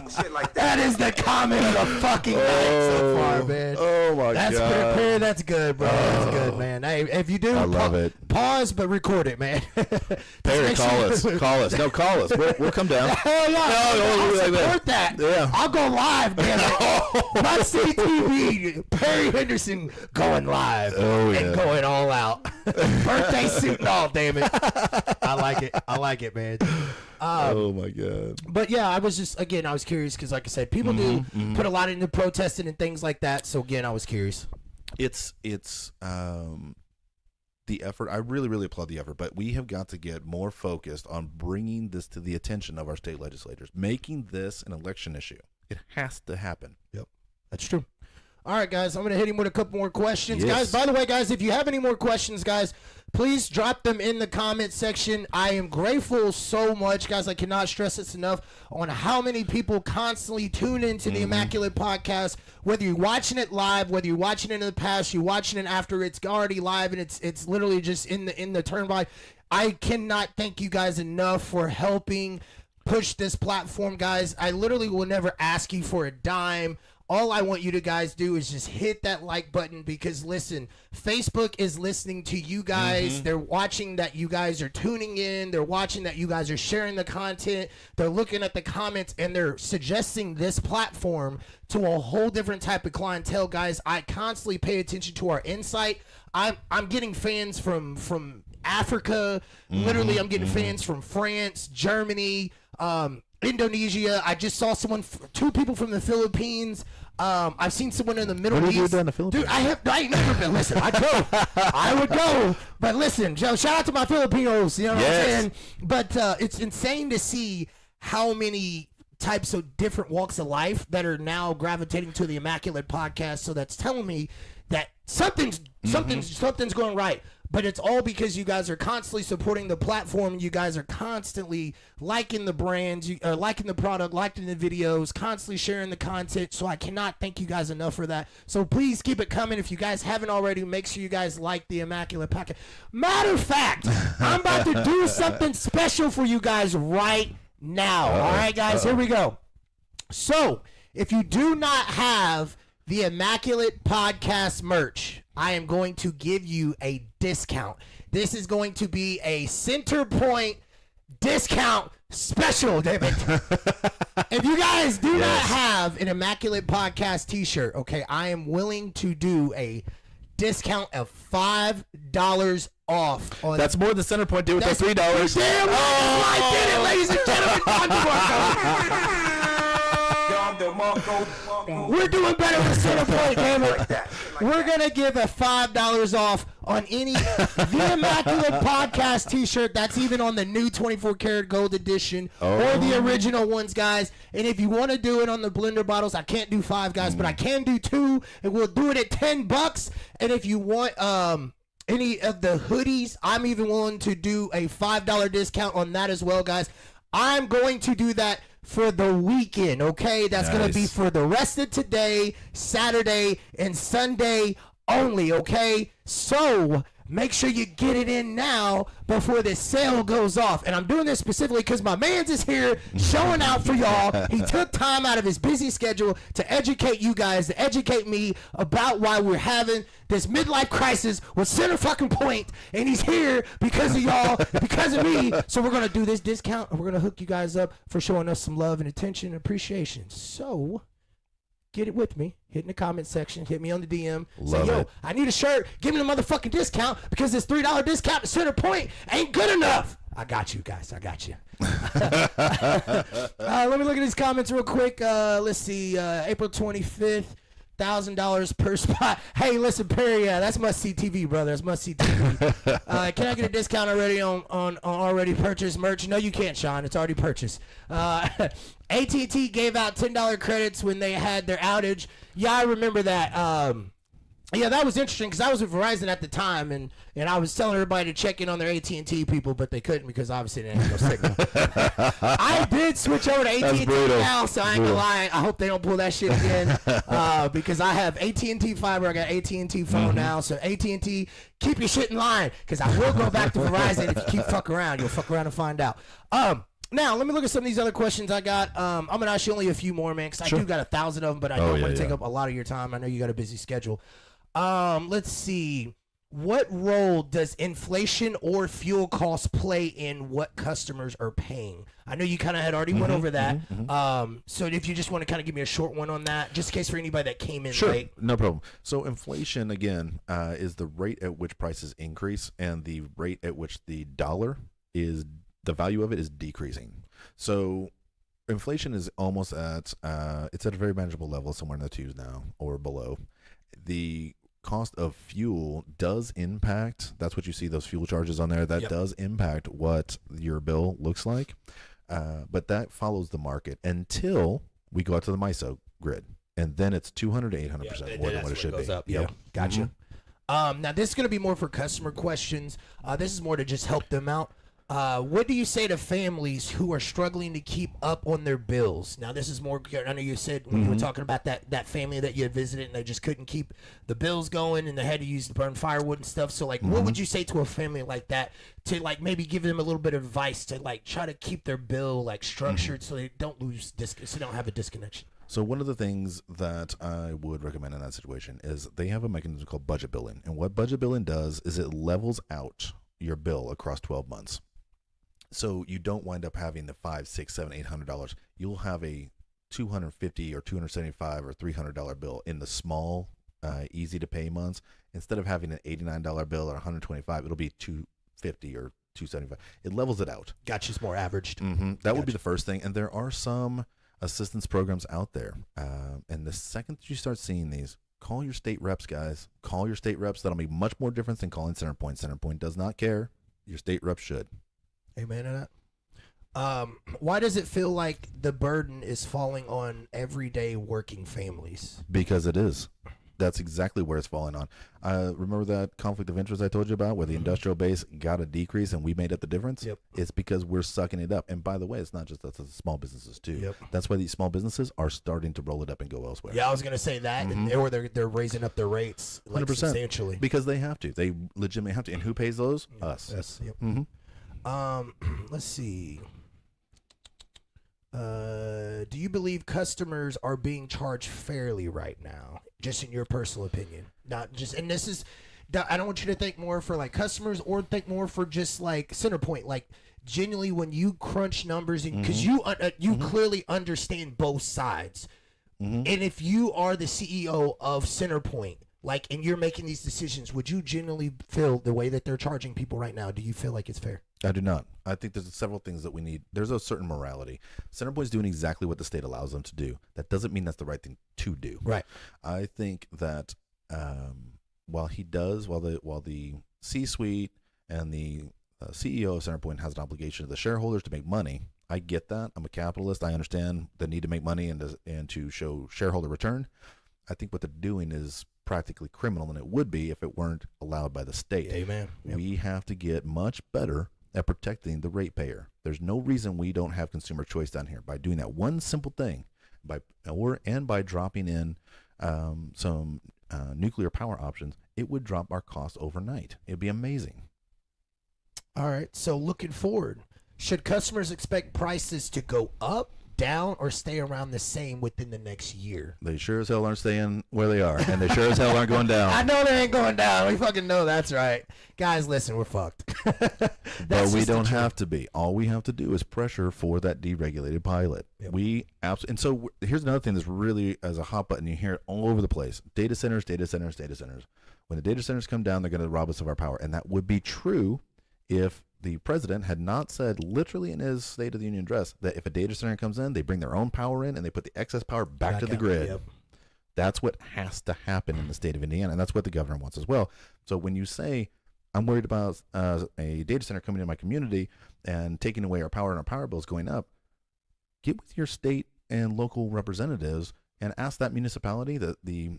Shit like that. That is the comment of the fucking night so far, man. Oh my God. Perry, that's good, bro. That's good, man. Hey, if you do, I love it. Pause, but record it, man. Perry, call us. No, call us. We'll come down. Hell yeah. I'll support that. Yeah. I'll go live, damn it. My CTV, Perry Henderson going live and going all out. Birthday suit and all, damn it. I like it, man. Oh my God. But yeah, I was curious because, like I said, people do put a lot into protesting and things like that. So again, I was curious. It's the effort. I really applaud the effort, but we have got to get more focused on bringing this to the attention of our state legislators, making this an election issue. It has to happen. Yep, that's true. All right, guys, I'm going to hit him with a couple more questions. Yes. Guys, by the way, guys, if you have any more questions, guys, please drop them in the comment section. I am grateful so much, guys. I cannot stress this enough on how many people constantly tune into the Immaculate Podcast, whether you're watching it live, whether you're watching it in the past, you're watching it after it's already live, and it's literally just in the turn by. I cannot thank you guys enough for helping push this platform, guys. I literally will never ask you for a dime. All I want you to guys do is just hit that like button, because listen, Facebook is listening to you guys. They're watching that you guys are tuning in. They're watching that you guys are sharing the content. They're looking at the comments, and they're suggesting this platform to a whole different type of clientele, guys. I constantly pay attention to our insight. I'm getting fans from Africa. Literally, I'm getting fans from France, Germany, Indonesia. I just saw two people from the Philippines. I've seen someone in the Middle East. What do you do in the Philippines? Dude, I ain't never been. Listen, I would go. But listen, Joe, shout out to my Filipinos. You know what I'm saying? But it's insane to see how many types of different walks of life that are now gravitating to the Immaculate Podcast. So that's telling me that something's going right. But it's all because you guys are constantly supporting the platform. You guys are constantly liking the brands, liking the product, liking the videos, constantly sharing the content. So I cannot thank you guys enough for that. So please keep it coming. If you guys haven't already, make sure you guys like the Immaculate Podcast. Matter of fact, I'm about to do something special for you guys right now. All right, guys, here we go. So if you do not have the Immaculate Podcast merch, I am going to give you a discount. This is going to be a CenterPoint discount special, David. If you guys do not have an Immaculate Podcast t-shirt, okay, I am willing to do a discount of $5 off. That's more than CenterPoint did with their $3. Damn right, I did it, ladies and gentlemen. We're doing better with CenterPoint, damn it. We're going to give a $5 off on any The Immaculate Podcast t-shirt that's even on the new 24 karat gold edition or the original ones, guys. And if you want to do it on the blender bottles, I can't do 5, guys, but I can do 2, and we'll do it at $10. And if you want any of the hoodies, I'm even willing to do a $5 discount on that as well, guys. I'm going to do that for the weekend, okay? That's going to be for the rest of today, Saturday, and Sunday only, okay? So make sure you get it in now before this sale goes off. And I'm doing this specifically because my man's is here showing out for y'all. He took time out of his busy schedule to educate you guys, to educate me about why we're having this midlife crisis with CenterPoint, and he's here because of y'all, because of me. So we're going to do this discount, and we're going to hook you guys up for showing us some love and attention and appreciation. So get it with me. Hit in the comment section. Hit me on the DM. Say, yo, I need a shirt. Give me the motherfucking discount, because this $3 discount to CenterPoint ain't good enough. I got you, guys. I got you. Let me look at these comments real quick. Let's see. April 25th. $1,000 per spot. Hey, listen, Perry, that's must-see TV, brother. That's must-see TV. Can I get a discount already on already purchased merch? No, you can't, Sean. It's already purchased. AT&T gave out $10 credits when they had their outage. Yeah, I remember that. Yeah, that was interesting because I was with Verizon at the time, and I was telling everybody to check in on their AT&T people, but they couldn't because obviously they didn't have no signal. I did switch over to AT&T now, so I ain't gonna lie. I hope they don't pull that shit again because I have AT&T fiber. I got AT&T phone now, so AT&T, keep your shit in line, because I will go back to Verizon if you keep fucking around. You'll fuck around and find out. Now, let me look at some of these other questions I got. I'm going to ask you only a few more, man, because I do got 1,000 of them, but I don't want to take up a lot of your time. I know you got a busy schedule. Let's see. What role does inflation or fuel costs play in what customers are paying? I know you kind of had already went over that. So if you just want to kind of give me a short one on that, just in case for anybody that came in late. No problem. So inflation, again, is the rate at which prices increase, and the rate at which the value of it is decreasing. So inflation is almost it's at a very manageable level, somewhere in the 2s now or below. The cost of fuel does impact, that's what you see, those fuel charges on there, that does impact what your bill looks like, but that follows the market until we go out to the MISO grid, and then it's 200 to 800% more than what it should be. Gotcha. Now this is going to be more for customer questions. This is more to just help them out. What do you say to families who are struggling to keep up on their bills? Now, this is more. I know you said when you were talking about that family that you had visited, and they just couldn't keep the bills going, and they had to use the burn firewood and stuff. So, like, what would you say to a family like that to like maybe give them a little bit of advice to like try to keep their bill like structured so they don't lose so they don't have a disconnection? So one of the things that I would recommend in that situation is they have a mechanism called budget billing, and what budget billing does is it levels out your bill across 12 months. So you don't wind up having the $500, $600, $700, $800. You'll have a $250 or $275 or $300 bill in the small, easy to pay months. Instead of having an $89 bill or $125, it'll be $250 or $275. It levels it out. Gotcha, it's more averaged. That would be the first thing. And there are some assistance programs out there. And the second that you start seeing these, call your state reps, guys. Call your state reps. That'll make much more difference than calling CenterPoint. CenterPoint does not care. Your state rep should. Amen to that. Why does it feel like the burden is falling on everyday working families? Because it is. That's exactly where it's falling on. Remember that conflict of interest I told you about where the industrial base got a decrease and we made up the difference? Yep. It's because we're sucking it up. And by the way, it's not just us, it's small businesses too. Yep. That's why these small businesses are starting to roll it up and go elsewhere. Yeah, I was going to say that. Or they're raising up their rates like 100%. substantially. Because they have to. They legitimately have to. And who pays those? Us. Yes. Yep. Let's see. Do you believe customers are being charged fairly right now? Just in your personal opinion, not just. And this is, I don't want you to think more for like customers or think more for just like CenterPoint. Like genuinely, when you crunch numbers, because you clearly understand both sides, and if you are the CEO of CenterPoint, like, and you're making these decisions, would you genuinely feel the way that they're charging people right now? Do you feel like it's fair? I do not. I think there's several things that we need. There's a certain morality. CenterPoint's doing exactly what the state allows them to do. That doesn't mean that's the right thing to do. Right. I think that while the C-suite and the CEO of CenterPoint has an obligation to the shareholders to make money, I get that. I'm a capitalist. I understand the need to make money and to show shareholder return. I think what they're doing is practically criminal, and it would be if it weren't allowed by the state. Amen. Yep. We have to get much better at protecting the ratepayer. There's no reason we don't have consumer choice down here. By doing that one simple thing, by dropping in some nuclear power options, it would drop our costs overnight. It'd be amazing. All right. So looking forward, should customers expect prices to go up, down, or stay around the same within the next year? They sure as hell aren't staying where they are, and they sure as hell aren't going down. I know they ain't going down. We fucking know that's right. Guys, listen, we're fucked. But we don't have to be. All we have to do is pressure for that deregulated pilot. Yep. And so here's another thing that's really, as a hot button, you hear it all over the place. Data centers, data centers, data centers. When the data centers come down, they're going to rob us of our power. And that would be true if the president had not said literally in his State of the Union address that if a data center comes in, they bring their own power in and they put the excess power back to the grid. Yep. That's what has to happen in the state of Indiana, and that's what the governor wants as well. So when you say, I'm worried about a data center coming in my community and taking away our power and our power bills going up, get with your state and local representatives and ask that municipality, the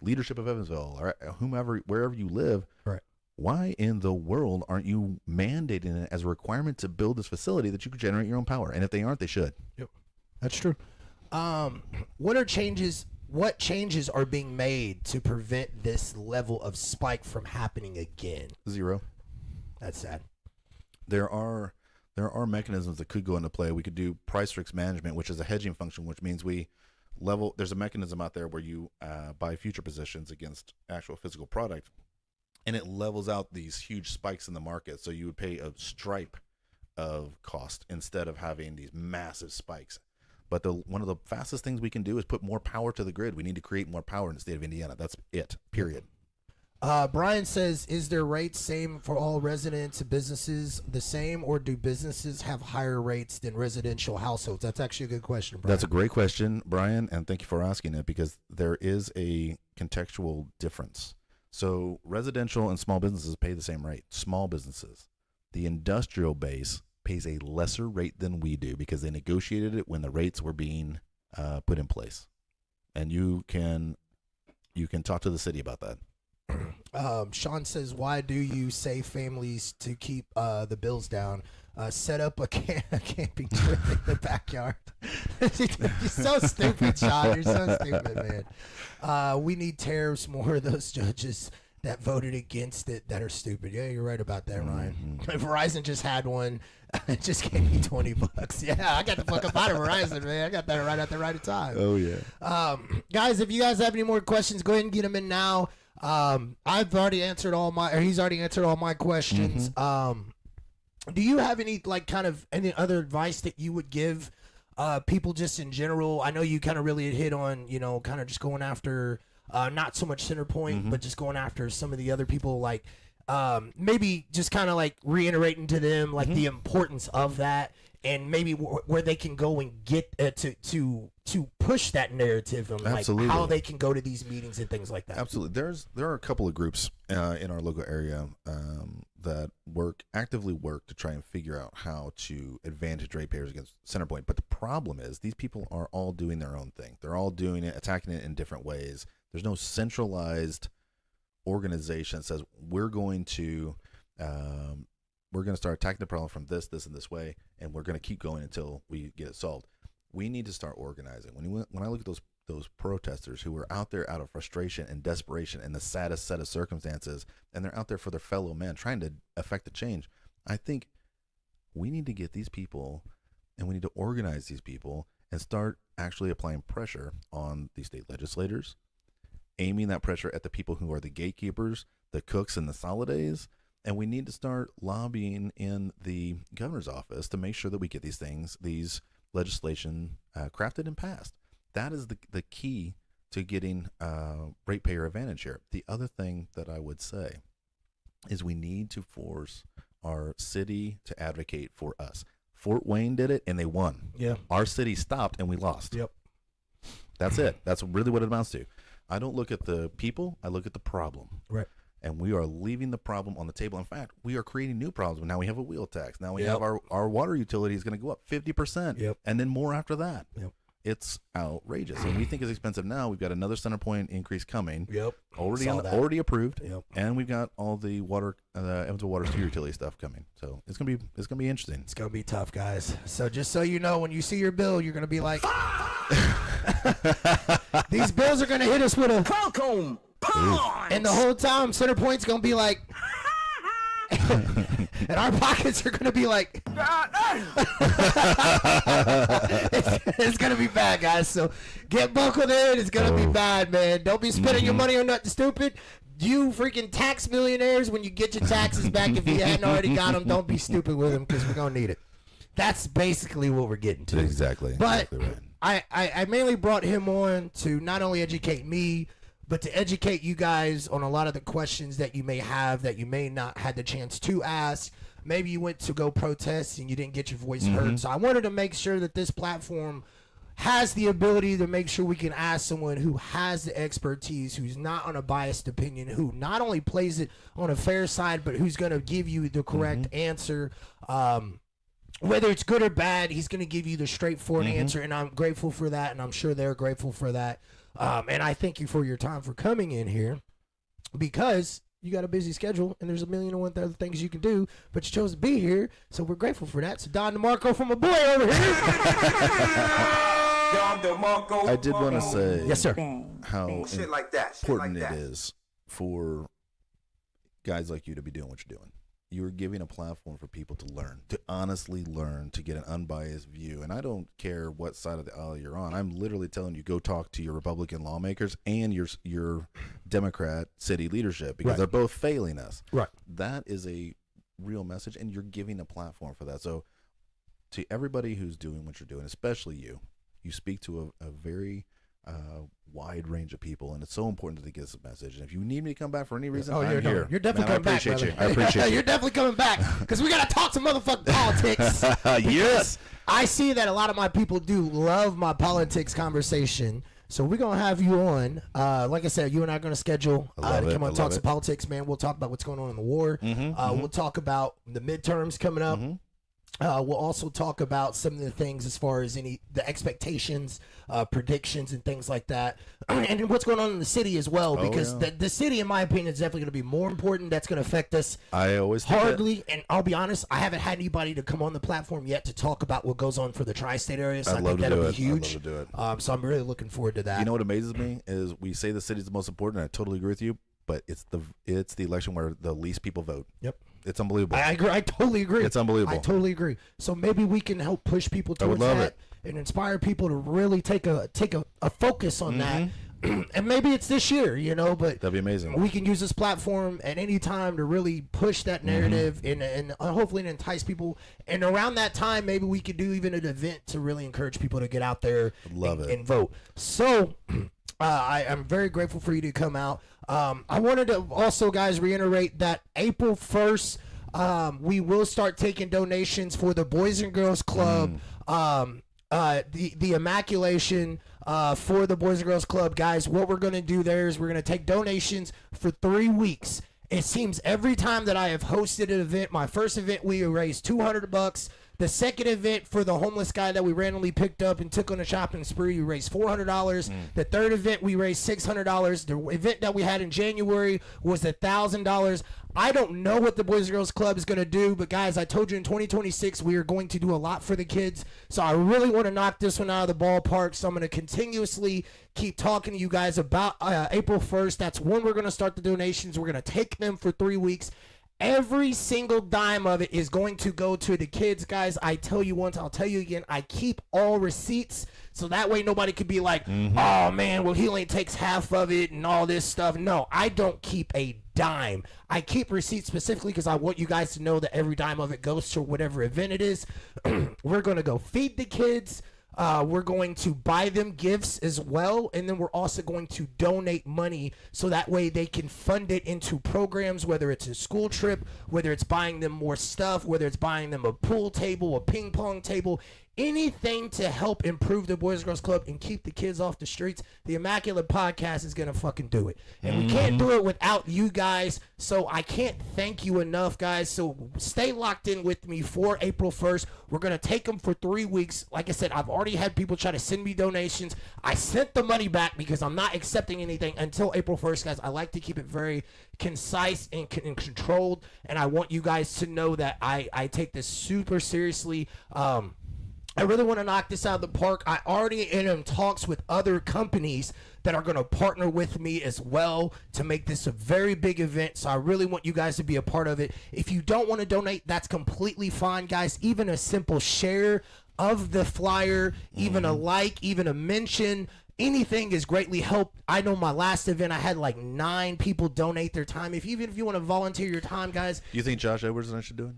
leadership of Evansville or whomever, wherever you live, right, why in the world aren't you mandating it as a requirement to build this facility that you could generate your own power? And if they aren't, they should. Yep, that's true. What changes are being made to prevent this level of spike from happening again? Zero. That's sad. There are mechanisms that could go into play. We could do price risk management, which is a hedging function, which means there's a mechanism out there where you buy future positions against actual physical product, and it levels out these huge spikes in the market. So you would pay a stripe of cost instead of having these massive spikes. But one of the fastest things we can do is put more power to the grid. We need to create more power in the state of Indiana. That's it, period. Brian says, is their rates same for all residents and businesses the same, or do businesses have higher rates than residential households? That's actually a good question, Brian. That's a great question, Brian, and thank you for asking it, because there is a contextual difference. So residential and small businesses pay the same rate. Small businesses. The industrial base pays a lesser rate than we do because they negotiated it when the rates were being put in place. And you can talk to the city about that. Sean says, why do you say families to keep the bills down? Set up a camping trip in the backyard. You're so stupid, Sean. You're so stupid, man. We need tariffs, more of those judges that voted against it that are stupid. Yeah, you're right about that, Ryan. Verizon just had one. It just gave me $20. Yeah, I got the fuck up out of Verizon, man. I got that right at the right time. Oh, yeah. Guys, if you guys have any more questions, go ahead and get them in now. I've already answered he's already answered all my questions. Do you have any any other advice that you would give people just in general? I know you kind of really hit on, kind of just going after not so much CenterPoint, but just going after some of the other people, like maybe just kind of like reiterating to them like the importance of that, and maybe where they can go and get to push that narrative, and like how they can go to these meetings and things like that. Absolutely. There are a couple of groups in our local area that actively work to try and figure out how to advantage ratepayers against CenterPoint. But the problem is these people are all doing their own thing. They're all doing it, attacking it in different ways. There's no centralized organization that says we're going to start attacking the problem from this, and this way, and we're going to keep going until we get it solved. We need to start organizing. When I look at those protesters who are out there out of frustration and desperation and the saddest set of circumstances, and they're out there for their fellow man trying to affect the change, I think we need to get these people and we need to organize these people and start actually applying pressure on the state legislators, aiming that pressure at the people who are the gatekeepers, the cooks and the solidays. And we need to start lobbying in the governor's office to make sure that we get these legislation crafted and passed. That is the key to getting ratepayer advantage here. The other thing that I would say is we need to force our city to advocate for us. Fort Wayne did it and they won. Yeah. Our city stopped and we lost. Yep. That's it. That's really what it amounts to. I don't look at the people, I look at the problem. Right. And we are leaving the problem on the table. In fact, we are creating new problems. Now we have a wheel tax. Now we have our water utility is going to go up 50%. And then more after that. It's outrageous. And we think it's expensive now. We've got another CenterPoint increase coming. Already approved. And we've got all the water, Evansville Water Sewer Utility stuff coming. So it's gonna be interesting. It's gonna be tough, guys. So just so you know, when you see your bill, you're gonna be like, these bills are gonna hit us with a Falcon punch. And the whole time, CenterPoint's gonna be like, and our pockets are gonna be like, it's gonna be bad, guys. So get buckled in. It's gonna be bad, man. Don't be spending your money on nothing stupid. You freaking tax millionaires, when you get your taxes back, if you hadn't already got them, don't be stupid with them, because we're gonna need it. That's basically what we're getting to. Exactly. But exactly right. I mainly brought him on to not only educate me, but to educate you guys on a lot of the questions that you may have that you may not had the chance to ask. Maybe you went to go protest and you didn't get your voice heard. So I wanted to make sure that this platform has the ability to make sure we can ask someone who has the expertise, who's not on a biased opinion, who not only plays it on a fair side, but who's going to give you the correct answer. Whether it's good or bad, he's going to give you the straightforward answer, and I'm grateful for that, and I'm sure they're grateful for that. And I thank you for your time for coming in here, because you got a busy schedule and there's 1,001 other things you can do, but you chose to be here, so we're grateful for that. So Don DeMarco from a boy over here. I did want to say, yes, sir, how Shit like that. Shit important like it that. is for guys like you to be doing what you're doing. You're giving a platform for people to learn, to honestly learn, to get an unbiased view. And I don't care what side of the aisle you're on. I'm literally telling you, go talk to your Republican lawmakers and your Democrat city leadership, because they're both failing us. Right. That is a real message, and you're giving a platform for that. So to everybody who's doing what you're doing, especially you speak to a very wide range of people, and it's so important to get this message. And if you need me to come back for any reason, I'm here. You're definitely coming back, brother. I appreciate you. You're definitely coming back, because we got to talk some motherfucking politics. Yes. I see that a lot of my people do love my politics conversation. So we're going to have you on. Like I said, you and I are going to schedule to come on and talk some politics, man. We'll talk about what's going on in the war. We'll talk about the midterms coming up. We'll also talk about some of the things as far as the expectations, predictions, and things like that, and what's going on in the city as well. Because the city, in my opinion, is definitely going to be more important. That's going to affect us. I always think hardly. And I'll be honest, I haven't had anybody to come on the platform yet to talk about what goes on for the tri-state area. So I think that'll be huge. I'd love to do it. So I'm really looking forward to that. You know what amazes me is we say the city's the most important. And I totally agree with you, but it's the election where the least people vote. Yep. It's unbelievable. I agree. I totally agree. It's unbelievable. I totally agree. So maybe we can help push people towards that and inspire people to really take a focus on that. And maybe it's this year, but that'd be amazing. We can use this platform at any time to really push that narrative and hopefully entice people. And around that time, maybe we could do even an event to really encourage people to get out there and vote. So I'm very grateful for you to come out. I wanted to also, guys, reiterate that April 1st, we will start taking donations for the Boys and Girls Club, the Immaculation for the Boys and Girls Club. Guys, what we're going to do there is we're going to take donations for 3 weeks. It seems every time that I have hosted an event, my first event, we raised $200. The second event for the homeless guy that we randomly picked up and took on a shopping spree, we raised $400. The third event, we raised $600. The event that we had in January was $1,000. I don't know what the Boys and Girls Club is going to do, but guys, I told you in 2026 we are going to do a lot for the kids. So I really want to knock this one out of the ballpark. So I'm going to continuously keep talking to you guys about April 1st. That's when we're going to start the donations. We're going to take them for 3 weeks. Every single dime of it is going to go to the kids, guys. I tell you once, I'll tell you again. I keep all receipts, so that way nobody could be like, oh, man, well, he only takes half of it and all this stuff. No, I don't keep a dime. I keep receipts specifically because I want you guys to know that every dime of it goes to whatever event it is. We're going to go feed the kids. We're going to buy them gifts as well, and then we're also going to donate money so that way they can fund it into programs, whether it's a school trip, whether it's buying them more stuff, whether it's buying them a pool table, a ping pong table, anything to help improve the Boys and Girls Club and keep the kids off the streets. The Immaculate Podcast is going to fucking do it. And we can't do it without you guys, so I can't thank you enough, guys. So stay locked in with me for April 1st. We're going to take them for 3 weeks. Like I said, I've already had people try to send me donations. I sent the money back because I'm not accepting anything until April 1st, guys. I like to keep it very concise and controlled, and I want you guys to know that I take this super seriously. I really want to knock this out of the park. I already am in talks with other companies that are going to partner with me as well to make this a very big event. So I really want you guys to be a part of it. If you don't want to donate, that's completely fine, guys. Even a simple share of the flyer, even a like, even a mention, anything is greatly helped. I know my last event, I had like 9 people donate their time. Even if you want to volunteer your time, guys. You think Josh Edwards and I should do it?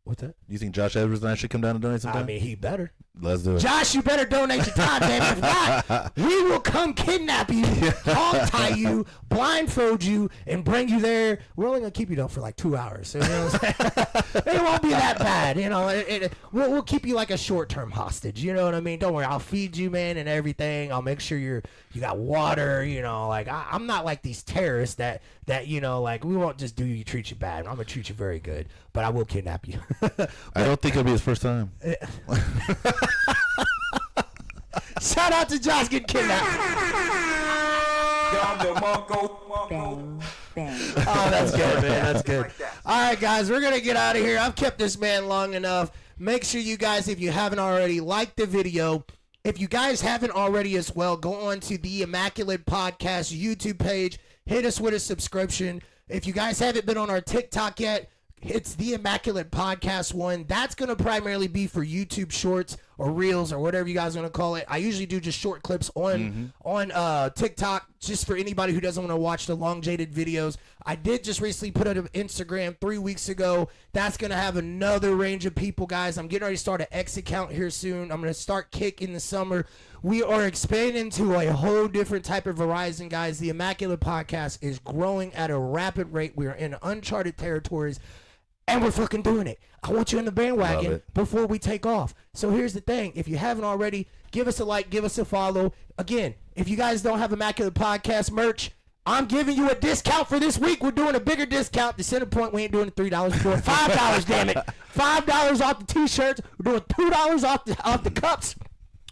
What's that? You think Josh Edwards and I should come down and donate some time? I mean, he better. Let's do it. Josh, you better donate your time, baby. If not, we will come kidnap you, hog tie you, blindfold you, and bring you there. We're only going to keep you, though, for like 2 hours. So, you know what I'm saying? It won't be that bad. You know, we'll keep you like a short-term hostage. You know what I mean? Don't worry. I'll feed you, man, and everything. I'll make sure you got water. You know, like I'm not like these terrorists that you know, like we won't just treat you bad. I'm going to treat you very good, but I will kidnap you. I don't think it'll be his first time. Shout out to Josh getting kidnapped. Bang, bang. Oh, that's good, man. That's good. All right, guys, we're going to get out of here. I've kept this man long enough. Make sure you guys, if you haven't already, like the video. If you guys haven't already as well, go on to the Immaculate Podcast YouTube page. Hit us with a subscription. If you guys haven't been on our TikTok yet, it's the Immaculate Podcast 1. That's going to primarily be for YouTube Shorts or Reels or whatever you guys want to call it. I usually do just short clips on TikTok just for anybody who doesn't want to watch the long jaded videos. I did just recently put it on Instagram 3 weeks ago. That's going to have another range of people, guys. I'm getting ready to start an X account here soon. I'm going to start Kick in the summer. We are expanding to a whole different type of horizon, guys. The Immaculate Podcast is growing at a rapid rate. We are in uncharted territories. And we're fucking doing it. I want you in the bandwagon before we take off. So here's the thing. If you haven't already, give us a like, give us a follow. Again, if you guys don't have Immaculate Podcast merch, I'm giving you a discount for this week. We're doing a bigger discount. The CenterPoint, we ain't doing $3. We're doing $5, damn it. $5 off the t-shirts. We're doing $2 off the cups.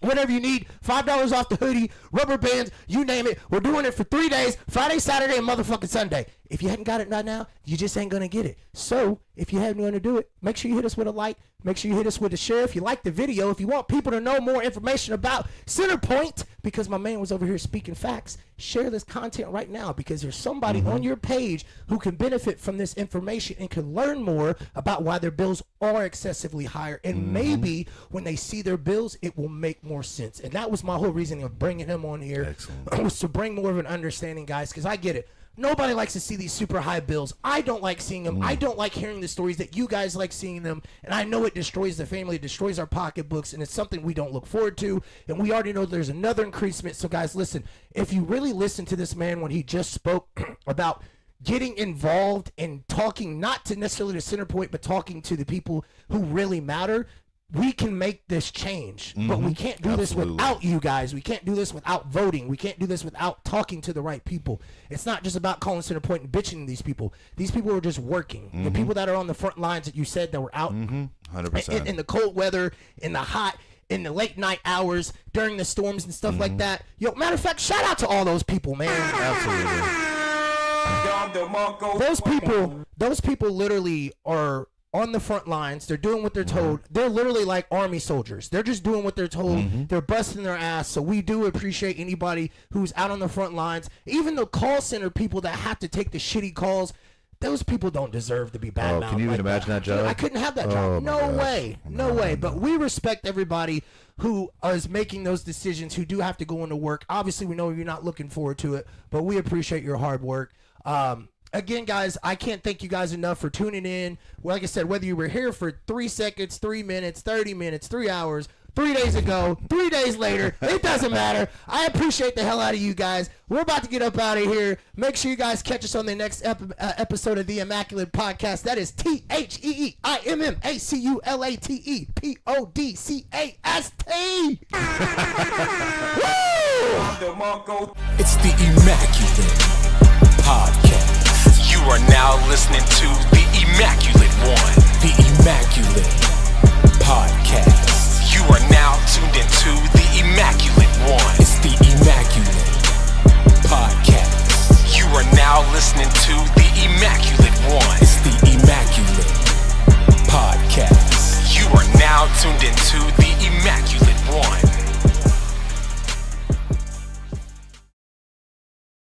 Whatever you need, $5 off the hoodie, rubber bands, you name it. We're doing it for 3 days, Friday, Saturday, and motherfucking Sunday. If you hadn't got it right now, you just ain't going to get it. So if you haven't going to do it, make sure you hit us with a like. Make sure you hit us with a share. If you like the video, if you want people to know more information about CenterPoint, because my man was over here speaking facts, share this content right now, because there's somebody on your page who can benefit from this information and can learn more about why their bills are excessively higher. And maybe when they see their bills, it will make more sense. And that was my whole reasoning of bringing him on here. Excellent. Was to bring more of an understanding, guys, because I get it. Nobody likes to see these super high bills. I don't like seeing them. I don't like hearing the stories that you guys like seeing them. And I know it destroys the family, it destroys our pocketbooks, and it's something we don't look forward to. And we already know there's another increasement. So, guys, listen, if you really listen to this man when he just spoke about getting involved and talking not to necessarily to CenterPoint, but talking to the people who really matter, we can make this change, but we can't do this without you guys. We can't do this without voting. We can't do this without talking to the right people. It's not just about calling CenterPoint and bitching to these people. These people are just working. The people that are on the front lines that you said that were out 100%. in the cold weather, in the hot, in the late night hours, during the storms and stuff like that. Yo, matter of fact, shout out to all those people, man. Absolutely. Those people literally are on the front lines. They're doing what they're told. They're literally like army soldiers. They're just doing what they're told. They're busting their ass. So we do appreciate anybody who's out on the front lines. Even the call center people that have to take the shitty calls, those people don't deserve to be bad mouthed. Can you even imagine that job? I couldn't have that job. No way. No way. But we respect everybody who is making those decisions, who do have to go into work. Obviously, we know you're not looking forward to it, but we appreciate your hard work. Again, guys, I can't thank you guys enough for tuning in. Like I said, whether you were here for 3 seconds, 3 minutes, 30 minutes, 3 hours, 3 days ago, 3 days later, it doesn't matter. I appreciate the hell out of you guys. We're about to get up out of here. Make sure you guys catch us on the next episode of the Immaculate Podcast. That is TheeImmaculatepodcast. It's the Immaculate Podcast. You are now listening to The Immaculate